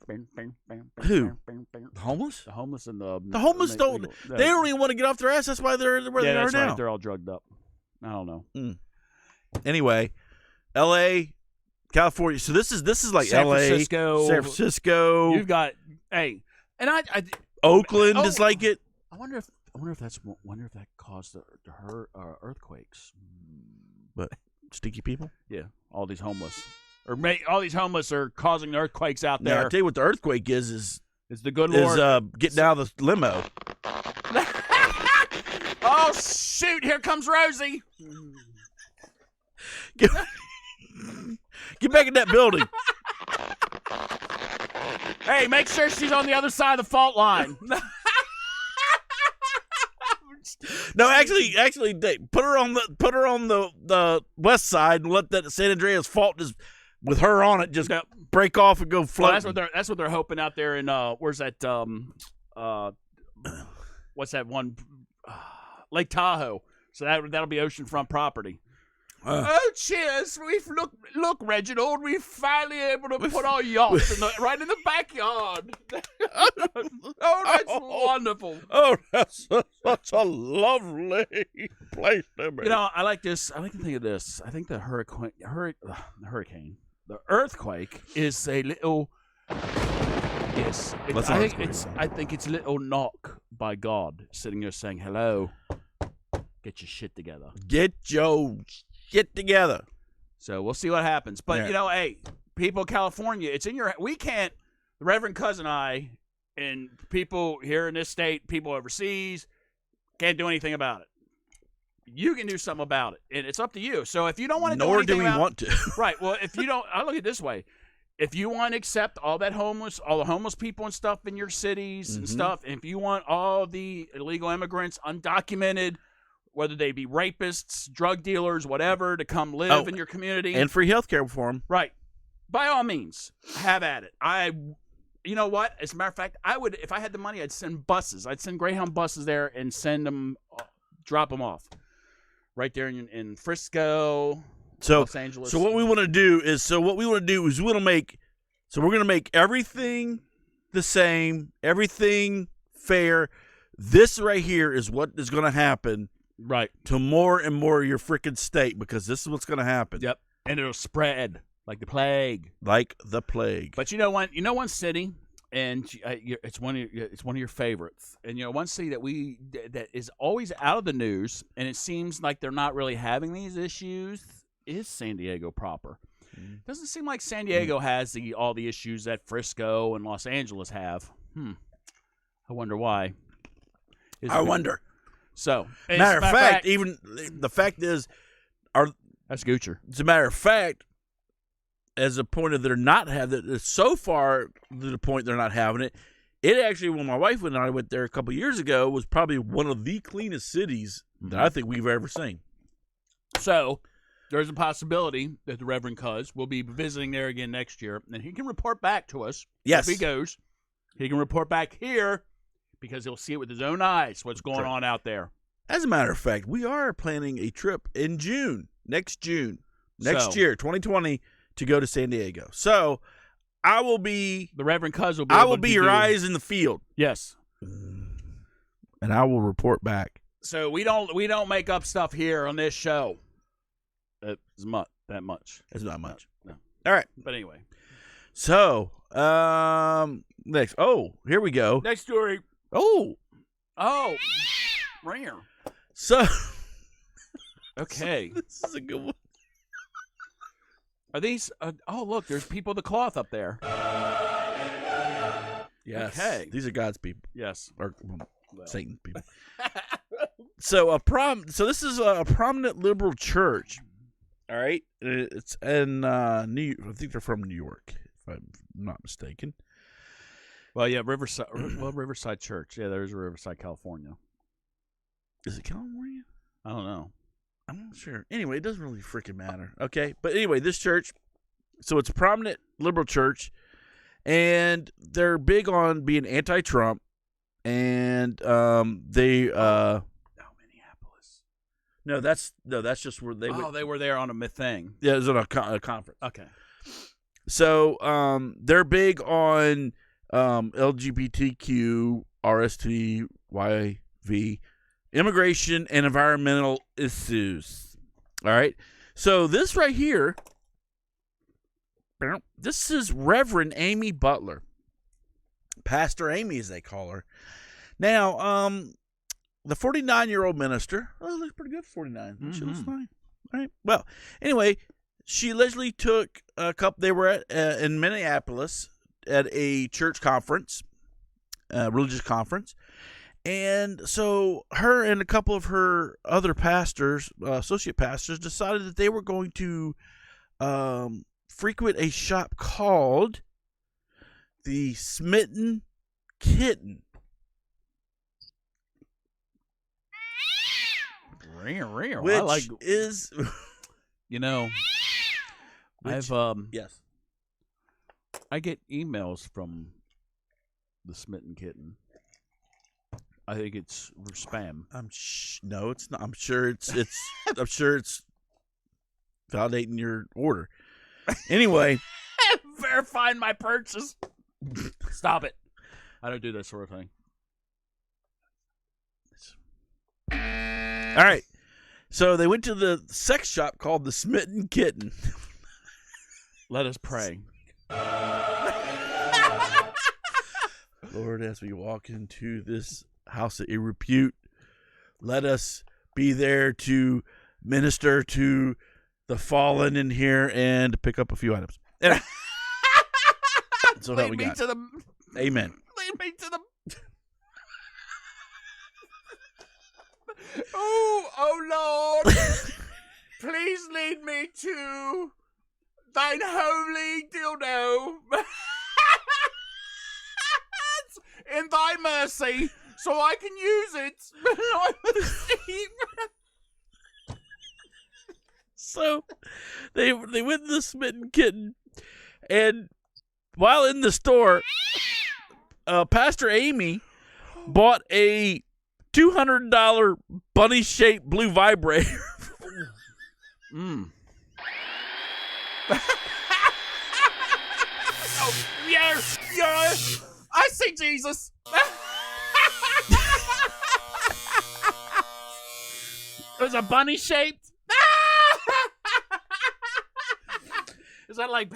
Who? The homeless? The homeless and The homeless don't. They don't even want to get off their ass. That's why they're where they are that's now. right. They're all drugged up. I don't know. Anyway, L.A., California. So this is like San L.A., Francisco. San Francisco. You've got and I Oakland is like it. I wonder if that caused the earthquakes. But stinky people. Yeah, all these homeless, all these homeless are causing earthquakes out there. Now, I'll tell you what the earthquake is the good Lord getting out of the limo. Oh shoot! Here comes Rosie. Get back in that building. Hey, make sure she's on the other side of the fault line. No, actually, put her on the west side and let that San Andreas fault just with her on it just break off and go float. Well, that's what they're hoping out there in where's that what's that one Lake Tahoe. So that'll be oceanfront property. Oh, cheers! Look, Reginald. We're finally able to put our yacht right in the backyard. Oh, that's wonderful. Oh, that's such a lovely place to be. You know, I like this. I like to think of this. I think the earthquake is a little. Yes, I think it's a little knock by God sitting there saying, "Hello, get your shit together. Get your shit together." So we'll see what happens. But, you know, hey, people of California, it's in your – we can't – the Reverend Cousin and I and people here in this state, people overseas, can't do anything about it. You can do something about it, and it's up to you. So if you don't want to do anything Nor do we want to. Right. Well, if you don't – I look at it this way. If you want to accept all the homeless people and stuff in your cities and stuff, and if you want all the illegal immigrants, undocumented – whether they be rapists, drug dealers, whatever, to come live in your community. And free health care for them. Right. By all means, have at it. You know what? As a matter of fact, I would, if I had the money, I'd send buses. I'd send Greyhound buses there and send them, drop them off. Right there in Frisco, Los Angeles. So what we want to do is, we're going to make everything the same, everything fair. This right here is what is going to happen. Right. To more and more of your freaking state, because this is what's going to happen. Yep. And it'll spread like the plague. Like the plague. But you know one city, and it's one of your favorites. And you know one city that is always out of the news, and it seems like they're not really having these issues, is San Diego proper. Doesn't seem like San Diego has all the issues that Frisco and Los Angeles have. I wonder why. I wonder. So, matter of fact, even the fact is, that's Goocher. As a matter of fact, as a point of they're not having it, so far to the point they're not having it. It actually, when my wife and I went there a couple years ago, was probably one of the cleanest cities that I think we've ever seen. So, there's a possibility that the Reverend Cuz will be visiting there again next year, and he can report back to us. Yes, if he goes, he can report back here. Because he'll see it with his own eyes, what's going on out there. As a matter of fact, we are planning a trip in next year, 2020, to go to San Diego. So I will be the Reverend Cuz will be. I will be your eyes in the field. Yes, and I will report back. So we don't make up stuff here on this show. That much. It's not much. No. All right, but anyway. So next. Oh, here we go. Next story. Oh, rare. So, okay, this is a good one. Are these? Look, there's people of the cloth up there. Yes. Okay. These are God's people. Yes. Or Satan's people. So this is a prominent liberal church. All right, it's in I think they're from New York, if I'm not mistaken. Well, yeah, Riverside. Well, Riverside Church. Yeah, there's a Riverside, California. Is it California? I don't know. I'm not sure. Anyway, it doesn't really freaking matter. Okay, but anyway, this church. So it's a prominent liberal church, and they're big on being anti-Trump, and they. Minneapolis. No, that's just where they. They were there on a thing. Yeah, it was on a conference. Okay. So they're big on LGBTQ, RST, YV, immigration, and environmental issues. All right. So this right here, this is Reverend Amy Butler. Pastor Amy, as they call her. Now, the 49-year-old minister, looks pretty good for 49. Mm-hmm. She looks fine. All right. Well, anyway, she allegedly took a couple, they were in Minneapolis at a church conference, religious conference. And so her and a couple of her other pastors, associate pastors, decided that they were going to frequent a shop called the Smitten Kitten. Which is, yes, I get emails from the Smitten Kitten. I think it's spam. No, it's not. I'm sure it's I'm sure it's validating your order. Anyway, verifying my purchase. Stop it. I don't do that sort of thing. All right. So they went to the sex shop called the Smitten Kitten. Let us pray. Lord, as we walk into this house of repute, let us be there to minister to the fallen in here and pick up a few items. Anyway. So lead me to the. Amen. Lead me to the. Oh Lord, please lead me to thine holy dildo in thy mercy, so I can use it. So they went to the Smitten Kitten, and while in the store, Pastor Amy bought a $200 bunny-shaped blue vibrator. Oh, yes, I see Jesus. It was a bunny-shaped. Is that like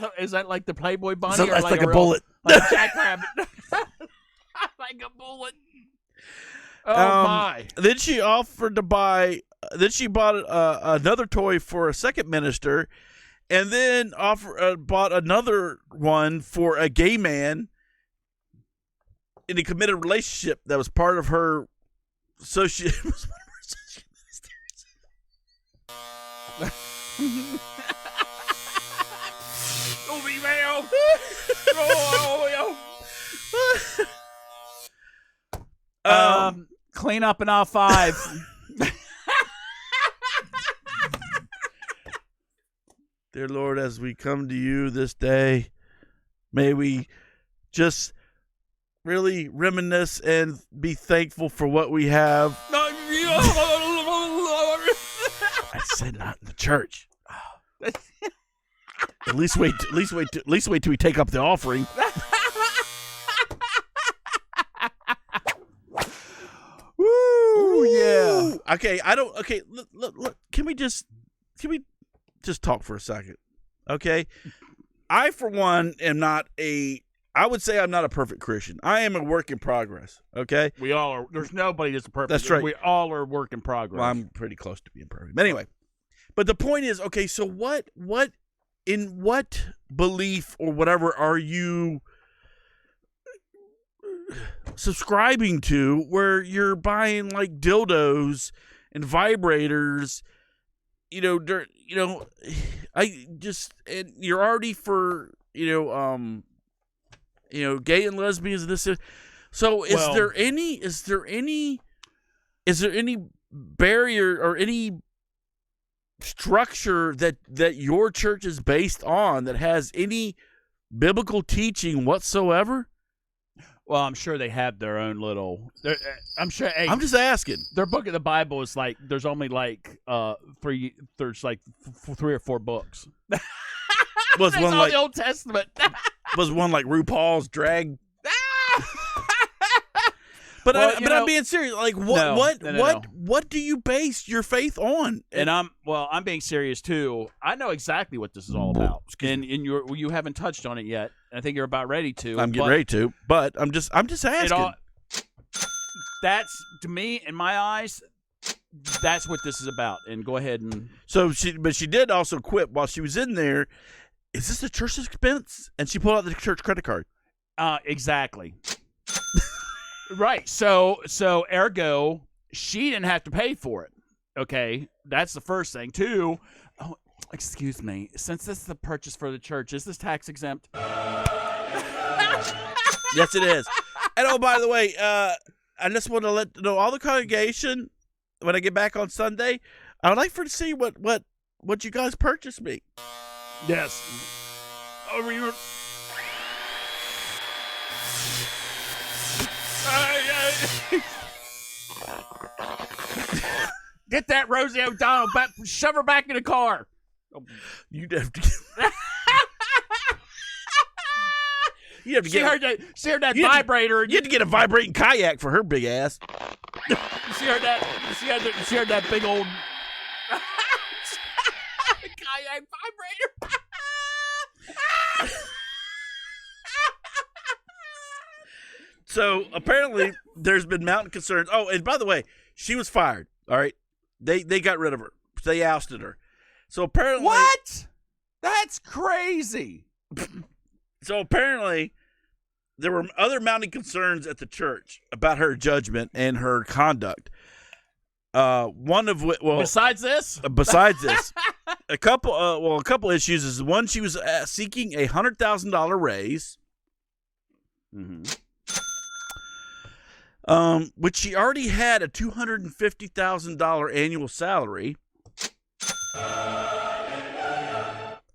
the Playboy bunny? So or that's like a real, bullet. Like a jackrabbit. Like a bullet. Oh my! Then she offered to buy. Then she bought another toy for a second minister, and then bought another one for a gay man in a committed relationship that was part of her associate. Clean up in aisle 5. Dear Lord, as we come to you this day, may we just really reminisce and be thankful for what we have. I said not in the church. At least wait till we take up the offering. Woo! Yeah. Okay, look, can we just talk for a second? Okay? I, for one, I would say I'm not a perfect Christian. I am a work in progress, okay? We all are. There's nobody that's a perfect. That's right. We all are work in progress. Well, I'm pretty close to being perfect. But anyway, but the point is, okay, so what belief or whatever are you subscribing to where you're buying like dildos and vibrators, and you're already for, gay and lesbians and this. So is there any barrier or any structure that your church is based on that has any biblical teaching whatsoever? Well, I'm sure they have their own little. I'm sure. Hey, I'm just asking. Their book of the Bible is like there's only like 3. There's like 3 or 4 books. Was That's one all like the Old Testament. was one like RuPaul's drag? But Well, I'm being serious. Like what do you base your faith on? And I'm being serious too. I know exactly what this is all about, and you haven't touched on it yet. I think you're about ready to. I'm getting ready to, but I'm just asking. That's, to me, in my eyes, that's what this is about. And go ahead and she did also quit while she was in there. Is this a church expense? And she pulled out the church credit card. Exactly. Right. So ergo, she didn't have to pay for it. Okay, that's the first thing. Two, oh, excuse me, since this is a purchase for the church, is this tax exempt? Yes, it is. And oh, by the way, I just want to let know all the congregation when I get back on Sunday. I would like for to see what you guys purchased me. Yes. Oh, you. Get that Rosie O'Donnell back, shove her back in the car. You'd have to. You have to she heard that vibrator. You had to get a vibrating kayak for her big ass. She heard that big old kayak vibrator. So apparently there's been mounting concerns. Oh, and by the way, she was fired. All right. They got rid of her. They ousted her. So apparently what? That's crazy. So apparently there were other mounting concerns at the church about her judgment and her conduct. One of which, besides this, a couple issues is one, she was seeking $100,000 raise. Mm-hmm. Which she already had a $250,000 annual salary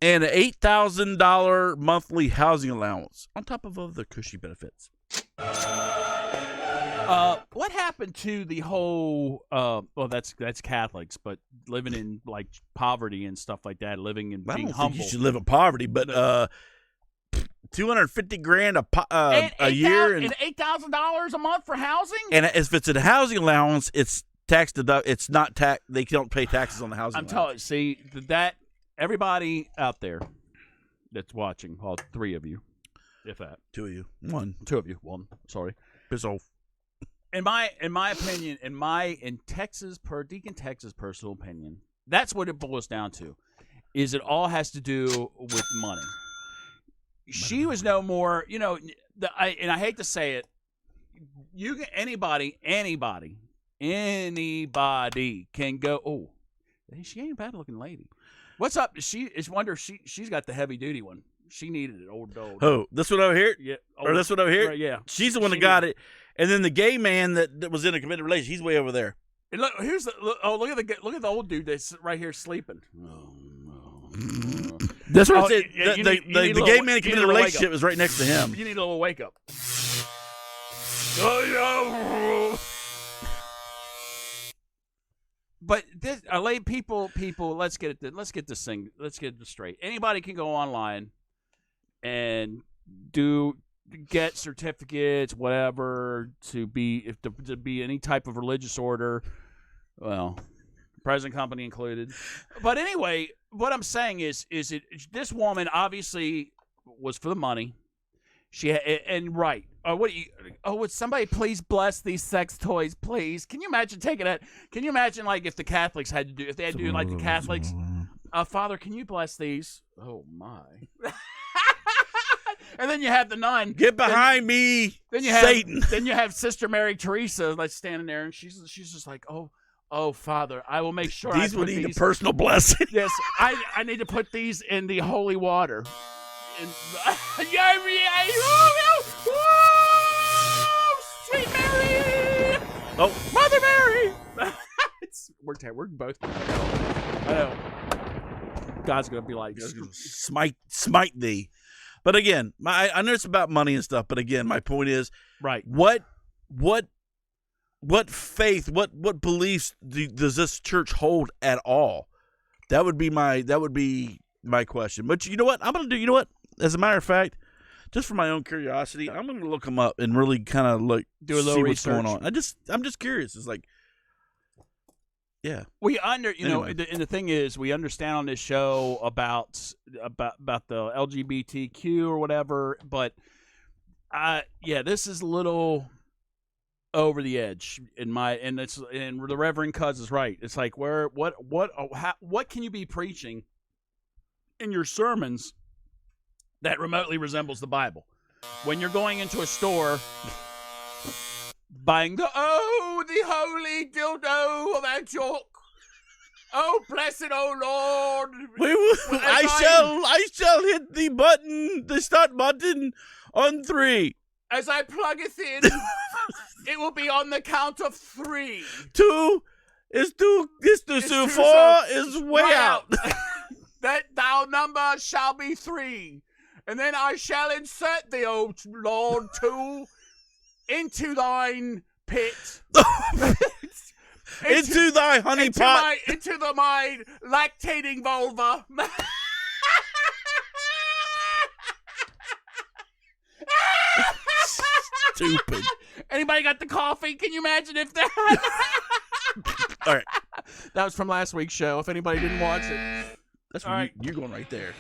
and an $8,000 monthly housing allowance on top of other cushy benefits. What happened to the whole? Well, that's Catholics, but living in like poverty and stuff like that, living and being humble. Think you should live in poverty, but $250,000 a year and $8,000 a month for housing. And if it's a housing allowance, it's tax deduct. It's not tax. They don't pay taxes on the housing. I'm telling you, see that everybody out there that's watching, all three of you, if that, two of you, one. Sorry, piss off. In my opinion, in Texas, Deacon Texas' personal opinion, that's what it boils down to. Is it all has to do with money? She was no more, and I hate to say it. Anybody can go. Oh, she ain't a bad looking lady. What's up? She's got the heavy duty one. She needed it. Old. Oh, this one over here? Yeah. Or this one over here? Right, yeah. She's the one that got it. And then the gay man that was in a committed relationship, he's way over there. And look, look at the old dude that's right here sleeping. Oh, no. That's what I said. The gay man in a committed relationship is right next to him. You need a little wake up. But this, people. Let's get this straight. Anybody can go online and get certificates, whatever, to be any type of religious order. Well, present company included. But anyway, what I'm saying is this woman obviously was for the money. Right. Would somebody please bless these sex toys, please? Can you imagine taking that? Can you imagine like if the Catholics had to do like the Catholics? Father, can you bless these? Oh my. And then you have the nun. Get behind me, then you have Satan. Then you have Sister Mary Teresa like standing there, and she's just like, oh, Father, I will make sure these will need a personal blessing. Yes, I need to put these in the holy water. Sweet Mary! Oh, Mother Mary! We're both. I know. God's gonna be like, smite thee. But again, I know it's about money and stuff. But again, my point is, right? What faith, what beliefs does this church hold at all? That would be my question. But you know what? I'm going to do, you know what? As a matter of fact, just for my own curiosity, I'm going to look them up and really kind of look, do a little see research. what's going on. I'm just curious. It's like, yeah. We know, Anyway. and the thing is, we understand on this show about the LGBTQ or whatever, but this is a little over the edge and the Reverend Cuz is right. It's like what can you be preaching in your sermons that remotely resembles the Bible? When you're going into a store buying the holy dildo of Antioch. Oh, blessed, oh Lord! I shall hit the start button on 3. As I plug it in, it will be on the count of 3. 2 is too soon. 4 is way out. That thou number shall be 3, and then I shall insert thee, O Lord, 2 into thine pit. into thy honey pot. Into my lactating vulva. Stupid. Anybody got the coffee? Can you imagine if that? All right. That was from last week's show. If anybody didn't watch it. That's All where right. you're going right there.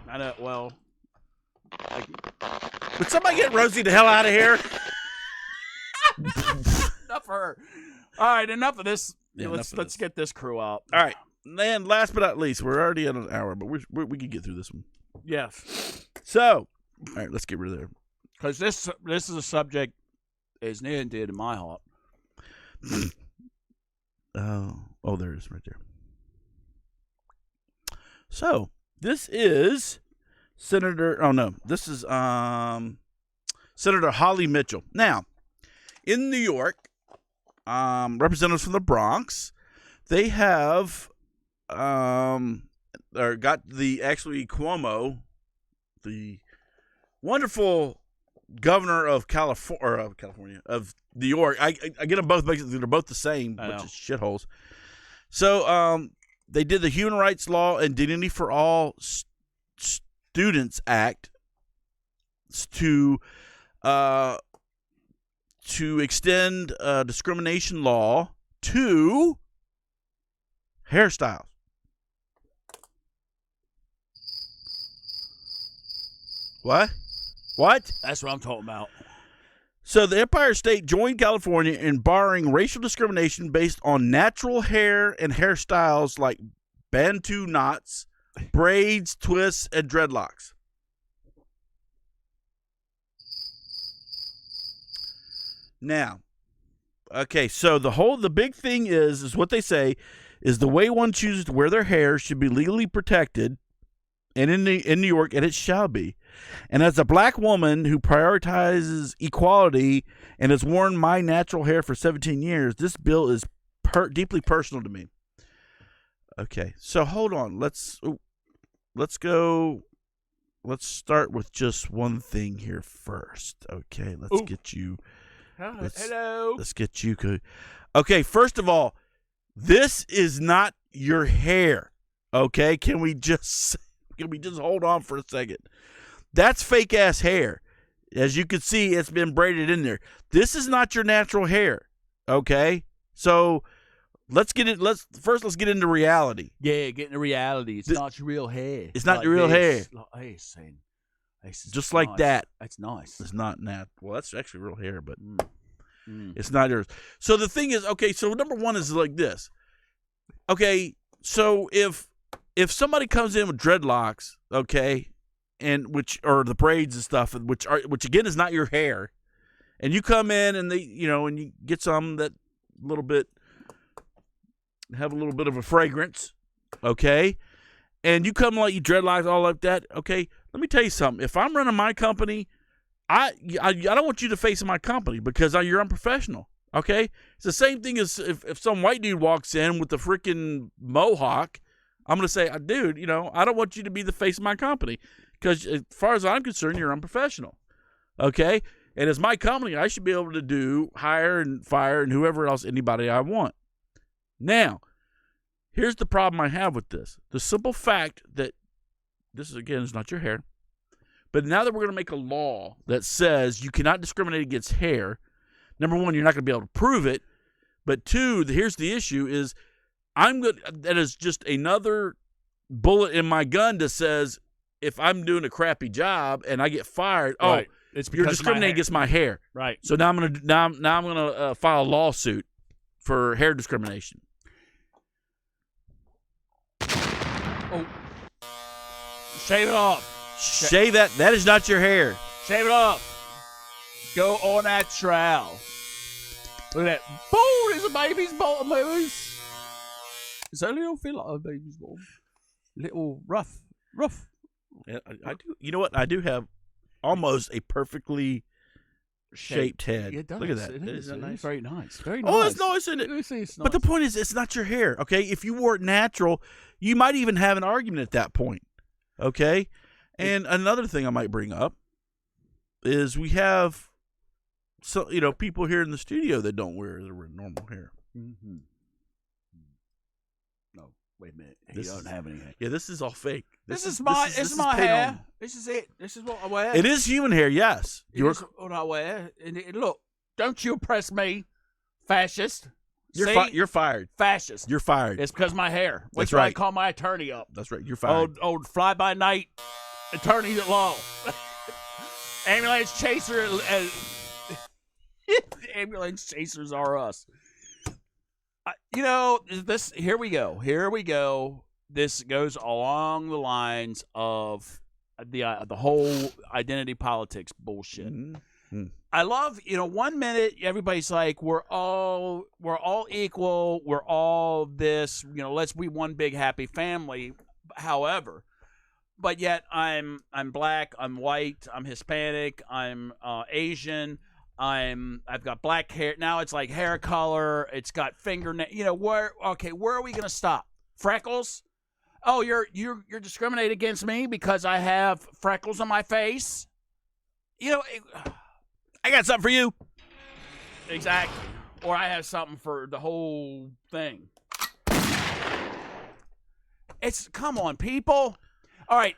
I know. Well. Would somebody get Rosie the hell out of here? Enough for her. All right, enough of this. Yeah, let's get this crew out. All right. And last but not least, we're already at an hour, but we can get through this one. Yes. So, all right, let's get rid of there. Because this is a subject is near and dear to my heart. Oh, there it is right there. So, this is Senator. Oh no, this is Senator Holly Mitchell. Now, in New York, representatives from the Bronx, they have got Cuomo, the wonderful governor of California, of New York. I get them both because they're both the same, which is shitholes. So they did the Human Rights Law and Dignity for All Students Act to extend discrimination law to hairstyles. What? That's what I'm talking about. So the Empire State joined California in barring racial discrimination based on natural hair and hairstyles like Bantu knots, braids, twists, and dreadlocks. Now, okay, so the big thing is what they say is the way one chooses to wear their hair should be legally protected, and in New York, and it shall be. And as a black woman who prioritizes equality and has worn my natural hair for 17 years, this bill is deeply personal to me. Okay, so hold on. Let's start with just one thing here first. Okay, let's get you. Hello. Let's get you. Okay, first of all, this is not your hair. Okay, can we just hold on for a second? That's fake ass hair. As you can see, it's been braided in there. This is not your natural hair. Okay, so let's get into reality. Yeah, get into reality. It's not your real hair. It's not your real hair. Just like nice. that. That's nice. It's not nat. Well, that's actually real hair, but it's not yours. So the thing is, okay, so number one is like this. Okay, so if somebody comes in with dreadlocks, okay, and or the braids and stuff, which again is not your hair, and you come in and and you get some that have a little bit of a fragrance, okay, and you come like you dreadlocks all like that, okay. Let me tell you something. If I'm running my company, I don't want you to face my company because you're unprofessional. Okay, it's the same thing as if some white dude walks in with the freaking mohawk. I'm gonna say, dude, I don't want you to be the face of my company because as far as I'm concerned, you're unprofessional. Okay, and as my company, I should be able to hire and fire and whoever else, anybody I want. Now, Here's the problem I have with this. The simple fact that this, again, is not your hair. But now that we're going to make a law that says you cannot discriminate against hair, number one, you're not going to be able to prove it. But two, here's the issue is that is just another bullet in my gun that says if I'm doing a crappy job and I get fired, right. It's you're discriminating against my hair. Right. So now I'm gonna file a lawsuit for hair discrimination. Oh, shave it off. Shave that. That is not your hair. Shave it off. Go on that trowel. Look at that. Boom! There's a baby's bottom. It's a little feel like a baby's bottom. Little rough. Yeah, I do. You know what? I do have almost a perfectly shaped head. It does. Look at that. It is. Isn't that nice? Very nice. Very nice. Oh, it's nice, isn't it? It's nice. But the point is, it's not your hair. Okay, if you wore it natural, you might even have an argument at that point. Okay, and another thing I might bring up is we have people here in the studio that don't wear their normal hair. Mm-hmm. No, wait a minute. He doesn't have any hair. Yeah, this is all fake. This is my hair. on. This is it. This is what I wear. It is human hair, yes. It is what I wear. And look, don't you oppress me, fascist. You're fired. Fascist. You're fired. It's because of my hair. That's right. right. I call my attorney up. That's right. You're fired. Old fly-by-night attorney at law. Ambulance chaser. Ambulance chasers are us. This. Here we go. This goes along the lines of the whole identity politics bullshit. Mm-hmm. I love, 1 minute everybody's like, we're all equal, we're all this, let's be one big happy family. However, but yet I'm black, I'm white, I'm Hispanic, I'm Asian, I've got black hair. Now it's like hair color, it's got fingernail. Where are we gonna stop? Freckles? Oh, you're discriminating against me because I have freckles on my face? I got something for you. Exactly. Or I have something for the whole thing. Come on, people. All right.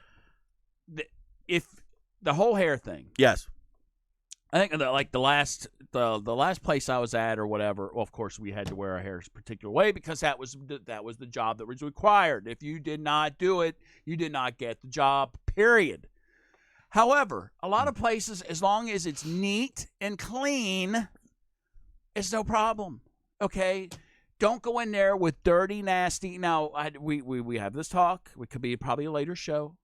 If the whole hair thing. Yes. I think the last place I was at or whatever. Well, of course we had to wear our hair a particular way because that was the job that was required. If you did not do it, you did not get the job. Period. However, a lot of places, as long as it's neat and clean, it's no problem. Okay, don't go in there with dirty, nasty. Now, we have this talk. It could be probably a later show,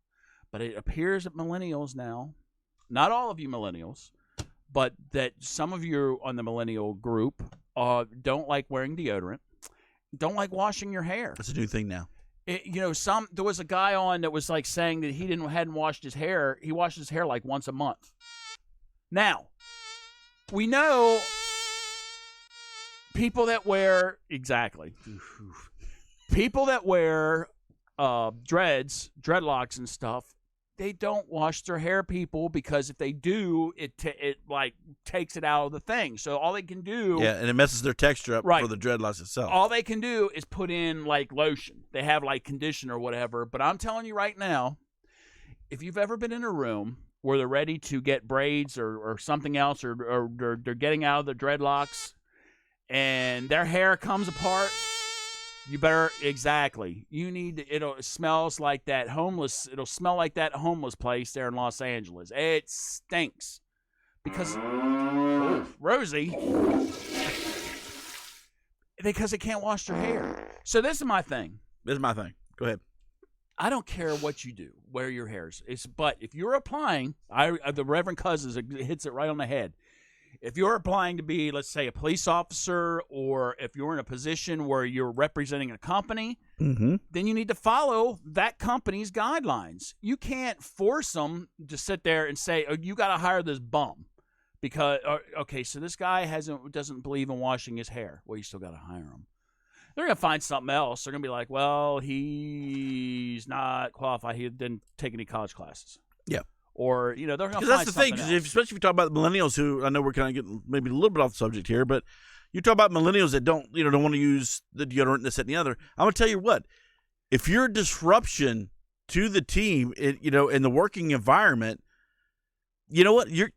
but it appears that millennials now, not all of you millennials, but that some of you on the millennial group don't like wearing deodorant, don't like washing your hair. That's a new thing now. There was a guy on that was like saying that he hadn't washed his hair. He washes his hair like once a month. Now, we know people that wear dreadlocks and stuff. They don't wash their hair, people, because if they do, it takes it out of the thing. So all they can do, and it messes their texture up for the dreadlocks itself. All they can do is put in like lotion. They have like conditioner or whatever. But I'm telling you right now, if you've ever been in a room where they're ready to get braids or something else, or they're getting out of the dreadlocks, and their hair comes apart. You better, exactly. You need, it smells like that homeless, it'll smell like that homeless place there in Los Angeles. It stinks. Because, Rosie, because they can't wash their hair. So this is my thing. Go ahead. I don't care what you do, wear your hairs. But if you're applying, the Reverend Cousins hits it right on the head. If you're applying to be, let's say, a police officer, or if you're in a position where you're representing a company, then you need to follow that company's guidelines. You can't force them to sit there and say, "Oh, you got to hire this bum," because so this guy doesn't believe in washing his hair. Well, you still got to hire him. They're gonna find something else. They're gonna be like, "Well, he's not qualified. He didn't take any college classes." Yeah. Or, they're going to find something else. Because especially if you talk about the millennials, who I know we're kind of getting maybe a little bit off the subject here, but, You talk about millennials that don't want to use the deodorant, this, that, and the other. I'm gonna tell you what. If you're a disruption to the team, in the working environment, you know what? You're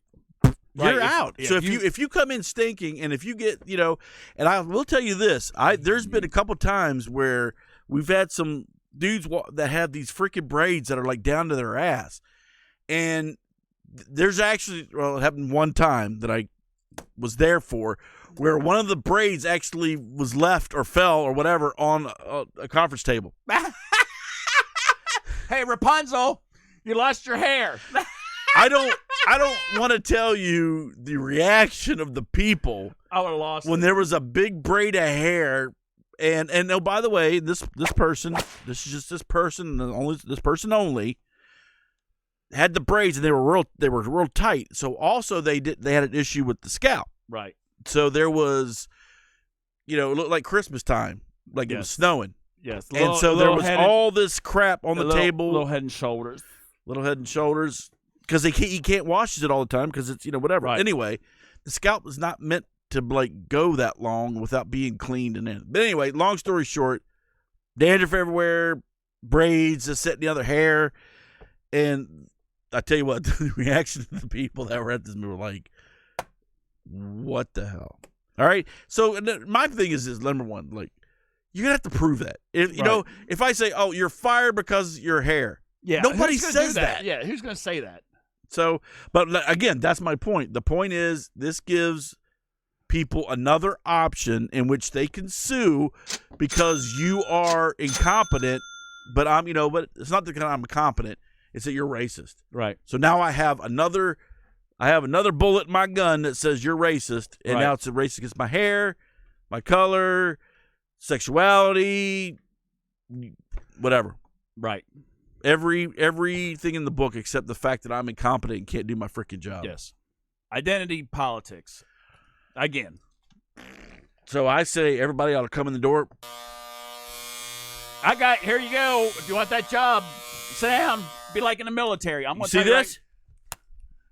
out. So if you come in stinking, and if you get, and I will tell you this, there's been a couple times where we've had some dudes that have these freaking braids that are like down to their ass, and there's actually, it happened one time that I was there for, where one of the braids actually was left or fell or whatever on a conference table. Hey, Rapunzel, you lost your hair. I don't want to tell you the reaction of the people. I would have lost when there was a big braid of hair, and oh, by the way, this person only had the braids, and they were real tight. So also they had an issue with the scalp. Right. So there was, it looked like Christmas time, like it was snowing. Yes. And so there was all this crap on the table. Little head and shoulders. Because he can't wash it all the time because it's, whatever. Right. Anyway, the scalp is not meant to, go that long without being cleaned and anything. But anyway, long story short, dandruff everywhere, braids, this, that, and the other, hair. And I tell you what, the reaction of the people that were at this were like, what the hell? All right. So my thing is number one, like, you're going to have to prove that. If I say, oh, you're fired because of your hair. Yeah. Nobody says that. Yeah. Who's going to say that? So, but again, that's my point. The point is, this gives people another option in which they can sue because you are incompetent. But but it's not that I'm incompetent. It's that you're racist. Right. So now I have another bullet in my gun that says you're racist, and now it's a racist against my hair, my color, sexuality, whatever. Right. Everything in the book except the fact that I'm incompetent and can't do my freaking job. Yes. Identity politics. Again. So I say everybody ought to come in the door. Here you go. If you want that job, sit down. Be like in the military. I'm going to see this?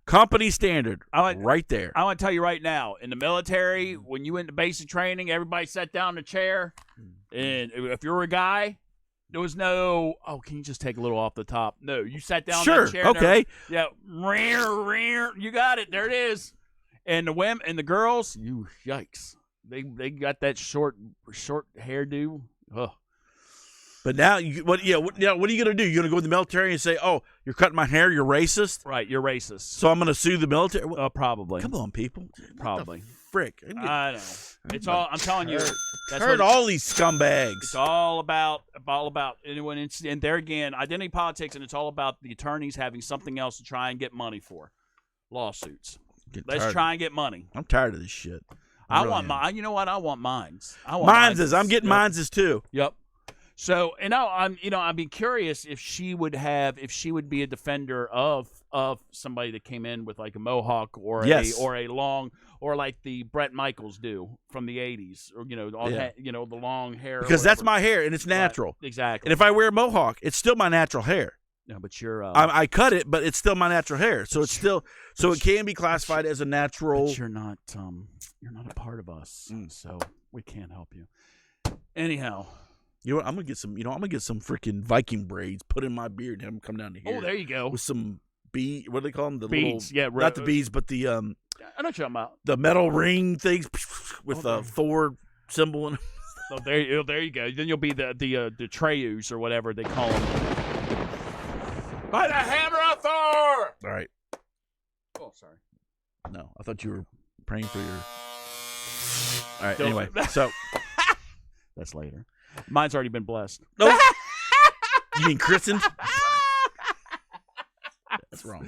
Company standard. Right there. I want to tell you right now, in the military, when you went to basic training, everybody sat down in a chair. And if you were a guy, there was no, can you just take a little off the top? No, you sat down in that chair. Okay. Yeah. You got it. There it is. And the women and the girls, yikes. They got that short hairdo. Ugh. But now, what are you going to do? You're going to go in the military and say, oh, you're cutting my hair, you're racist? Right, you're racist. So I'm going to sue the military? Probably. Come on, people. Probably. Frick. I know. It's all. I'm telling you. That's heard all these scumbags. It's all about anyone. And there again, identity politics, and it's all about the attorneys having something else to try and get money for. Lawsuits. Let's try and get money. I'm tired of this shit. I want mine. You know what? I want mines. I'm getting mines too. Yep. So, I'd be curious if she would be a defender of somebody that came in with like a mohawk or a long, or like the Bret Michaels do from the 80s, or the long hair. Because that's my hair and it's natural. Right, exactly. And if I wear a mohawk, it's still my natural hair. No, but you're. I cut it, but it's still my natural hair, so it's still it can be classified as a natural. But you're not a part of us, so we can't help you. Anyhow. You know what? I'm gonna get some freaking Viking braids put in my beard and have them come down to here. Oh, there you go. With some bead. What do they call them? The beads. Little, not the beads, but the I know what you're talking about. The metal ring things with the Thor symbol. And oh, there you go. Then you'll be the Treyus or whatever they call them. By the hammer of Thor. All right. Oh, sorry. No, I thought you were praying for your. All right. Anyway, so that's later. Mine's already been blessed. Nope. You mean christened? That's wrong.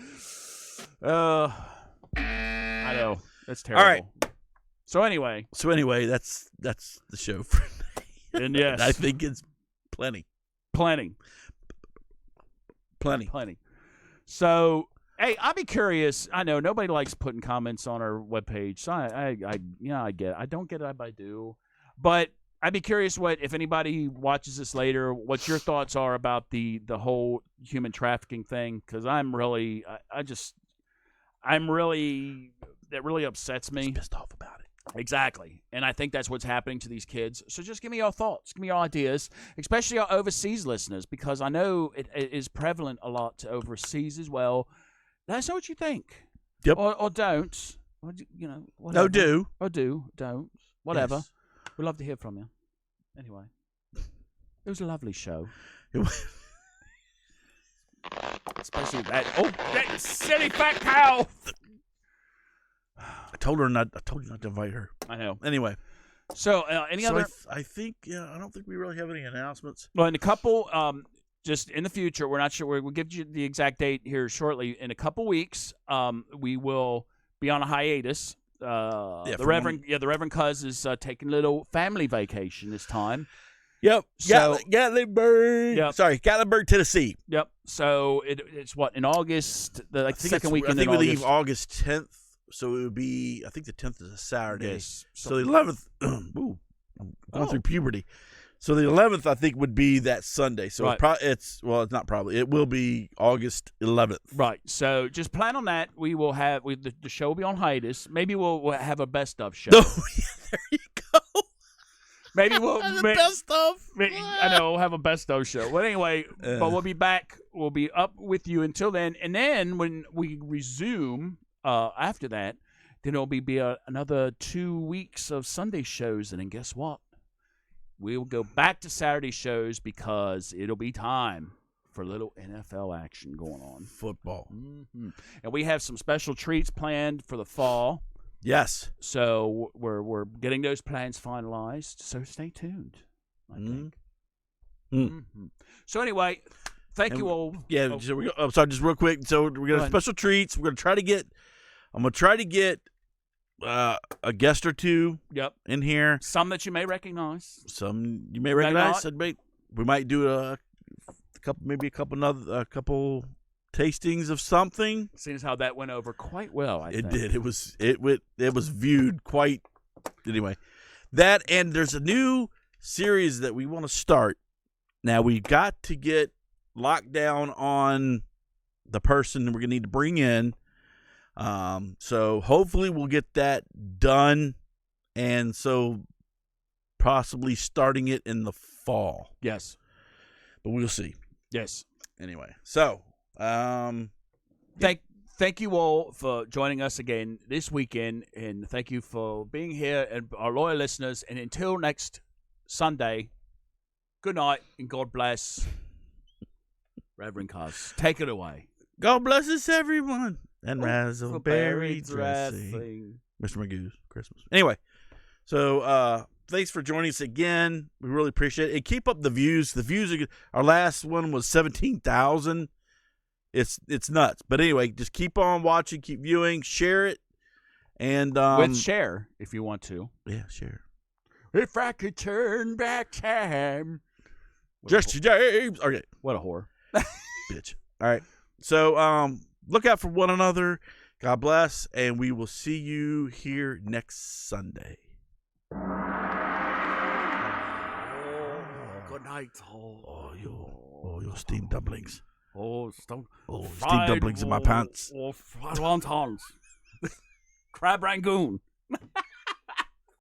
I know. That's terrible. All right. So anyway, that's the show for today. And yes, I think it's plenty. So, hey, I'd be curious. I know nobody likes putting comments on our webpage, so I get it. I don't get it, but I do. But I'd be curious if anybody watches this later, what your thoughts are about the whole human trafficking thing, because that really upsets me. I'm pissed off about it. Exactly. And I think that's what's happening to these kids. So just give me your thoughts. Give me your ideas, especially our overseas listeners, because I know it is prevalent a lot to overseas as well. Let us know what you think. Yep. Or don't. Or, whatever. No, do. Or do. Don't. Whatever. Yes. We'd love to hear from you. Anyway. It was a lovely show. Especially that. Oh, that silly fat cow! I told you not to invite her. I know. Anyway. So, any other? I think, I don't think we really have any announcements. Well, in a couple, just in the future, we're not sure. We'll give you the exact date here shortly. In a couple weeks, we will be on a hiatus. The Reverend Cuz is taking a little family vacation this time. Yep. So, Gatlinburg. Yep. Sorry, Gatlinburg, Tennessee. Yep. So it's what, in August? The second weekend in we August. leave August 10th. So it would be, I think the 10th is a Saturday. Yes. So the 11th, ooh, I'm going through puberty. So the 11th, I think, would be that Sunday. So right. it's not probably. It will be August 11th. Right. So just plan on that. We will have the show will be on hiatus. Maybe we'll have a best of show. Oh, yeah, there you go. Maybe we'll best of. I know we'll have a best of show. Well, anyway, but we'll be back. We'll be up with you until then, and then when we resume. After that, then it'll be another 2 weeks of Sunday shows, and then guess what? We'll go back to Saturday shows because it'll be time for a little NFL action going on. Football. Mm-hmm. And we have some special treats planned for the fall. Yes. So we're getting those plans finalized. So stay tuned. I think. Mm-hmm. So anyway. Thank you all. Yeah, so I'm sorry, just real quick. So we're going to have special treats. I'm going to try to get a guest or two in here. Some that you may recognize. Some you may recognize. We might do a couple tastings of something. Seeing as how that went over quite well, I think. It did. It was viewed quite anyway. That, and there's a new series that we want to start. Now we got to get locked down on the person we're going to need to bring in. So hopefully we'll get that done. And so possibly starting it in the fall. Yes. But we'll see. Yes. Anyway, so thank you all for joining us again this weekend. And thank you for being here and our loyal listeners. And until next Sunday, good night and God bless. Reverend Cuz, take it away. God bless us, everyone. And razzleberry dressing. Mr. Magoo's Christmas. Anyway, so thanks for joining us again. We really appreciate it. And keep up the views. The views our last one was 17,000. It's nuts. But anyway, just keep on watching, keep viewing, share it. And with share if you want to. Yeah, share. If I could turn back time. Jesse James. Okay. What a whore. Bitch. All right. So look out for one another. God bless, and we will see you here next Sunday. Oh, good night. Your steamed dumplings. Steamed dumplings in my pants. Fried wontons. Crab rangoon.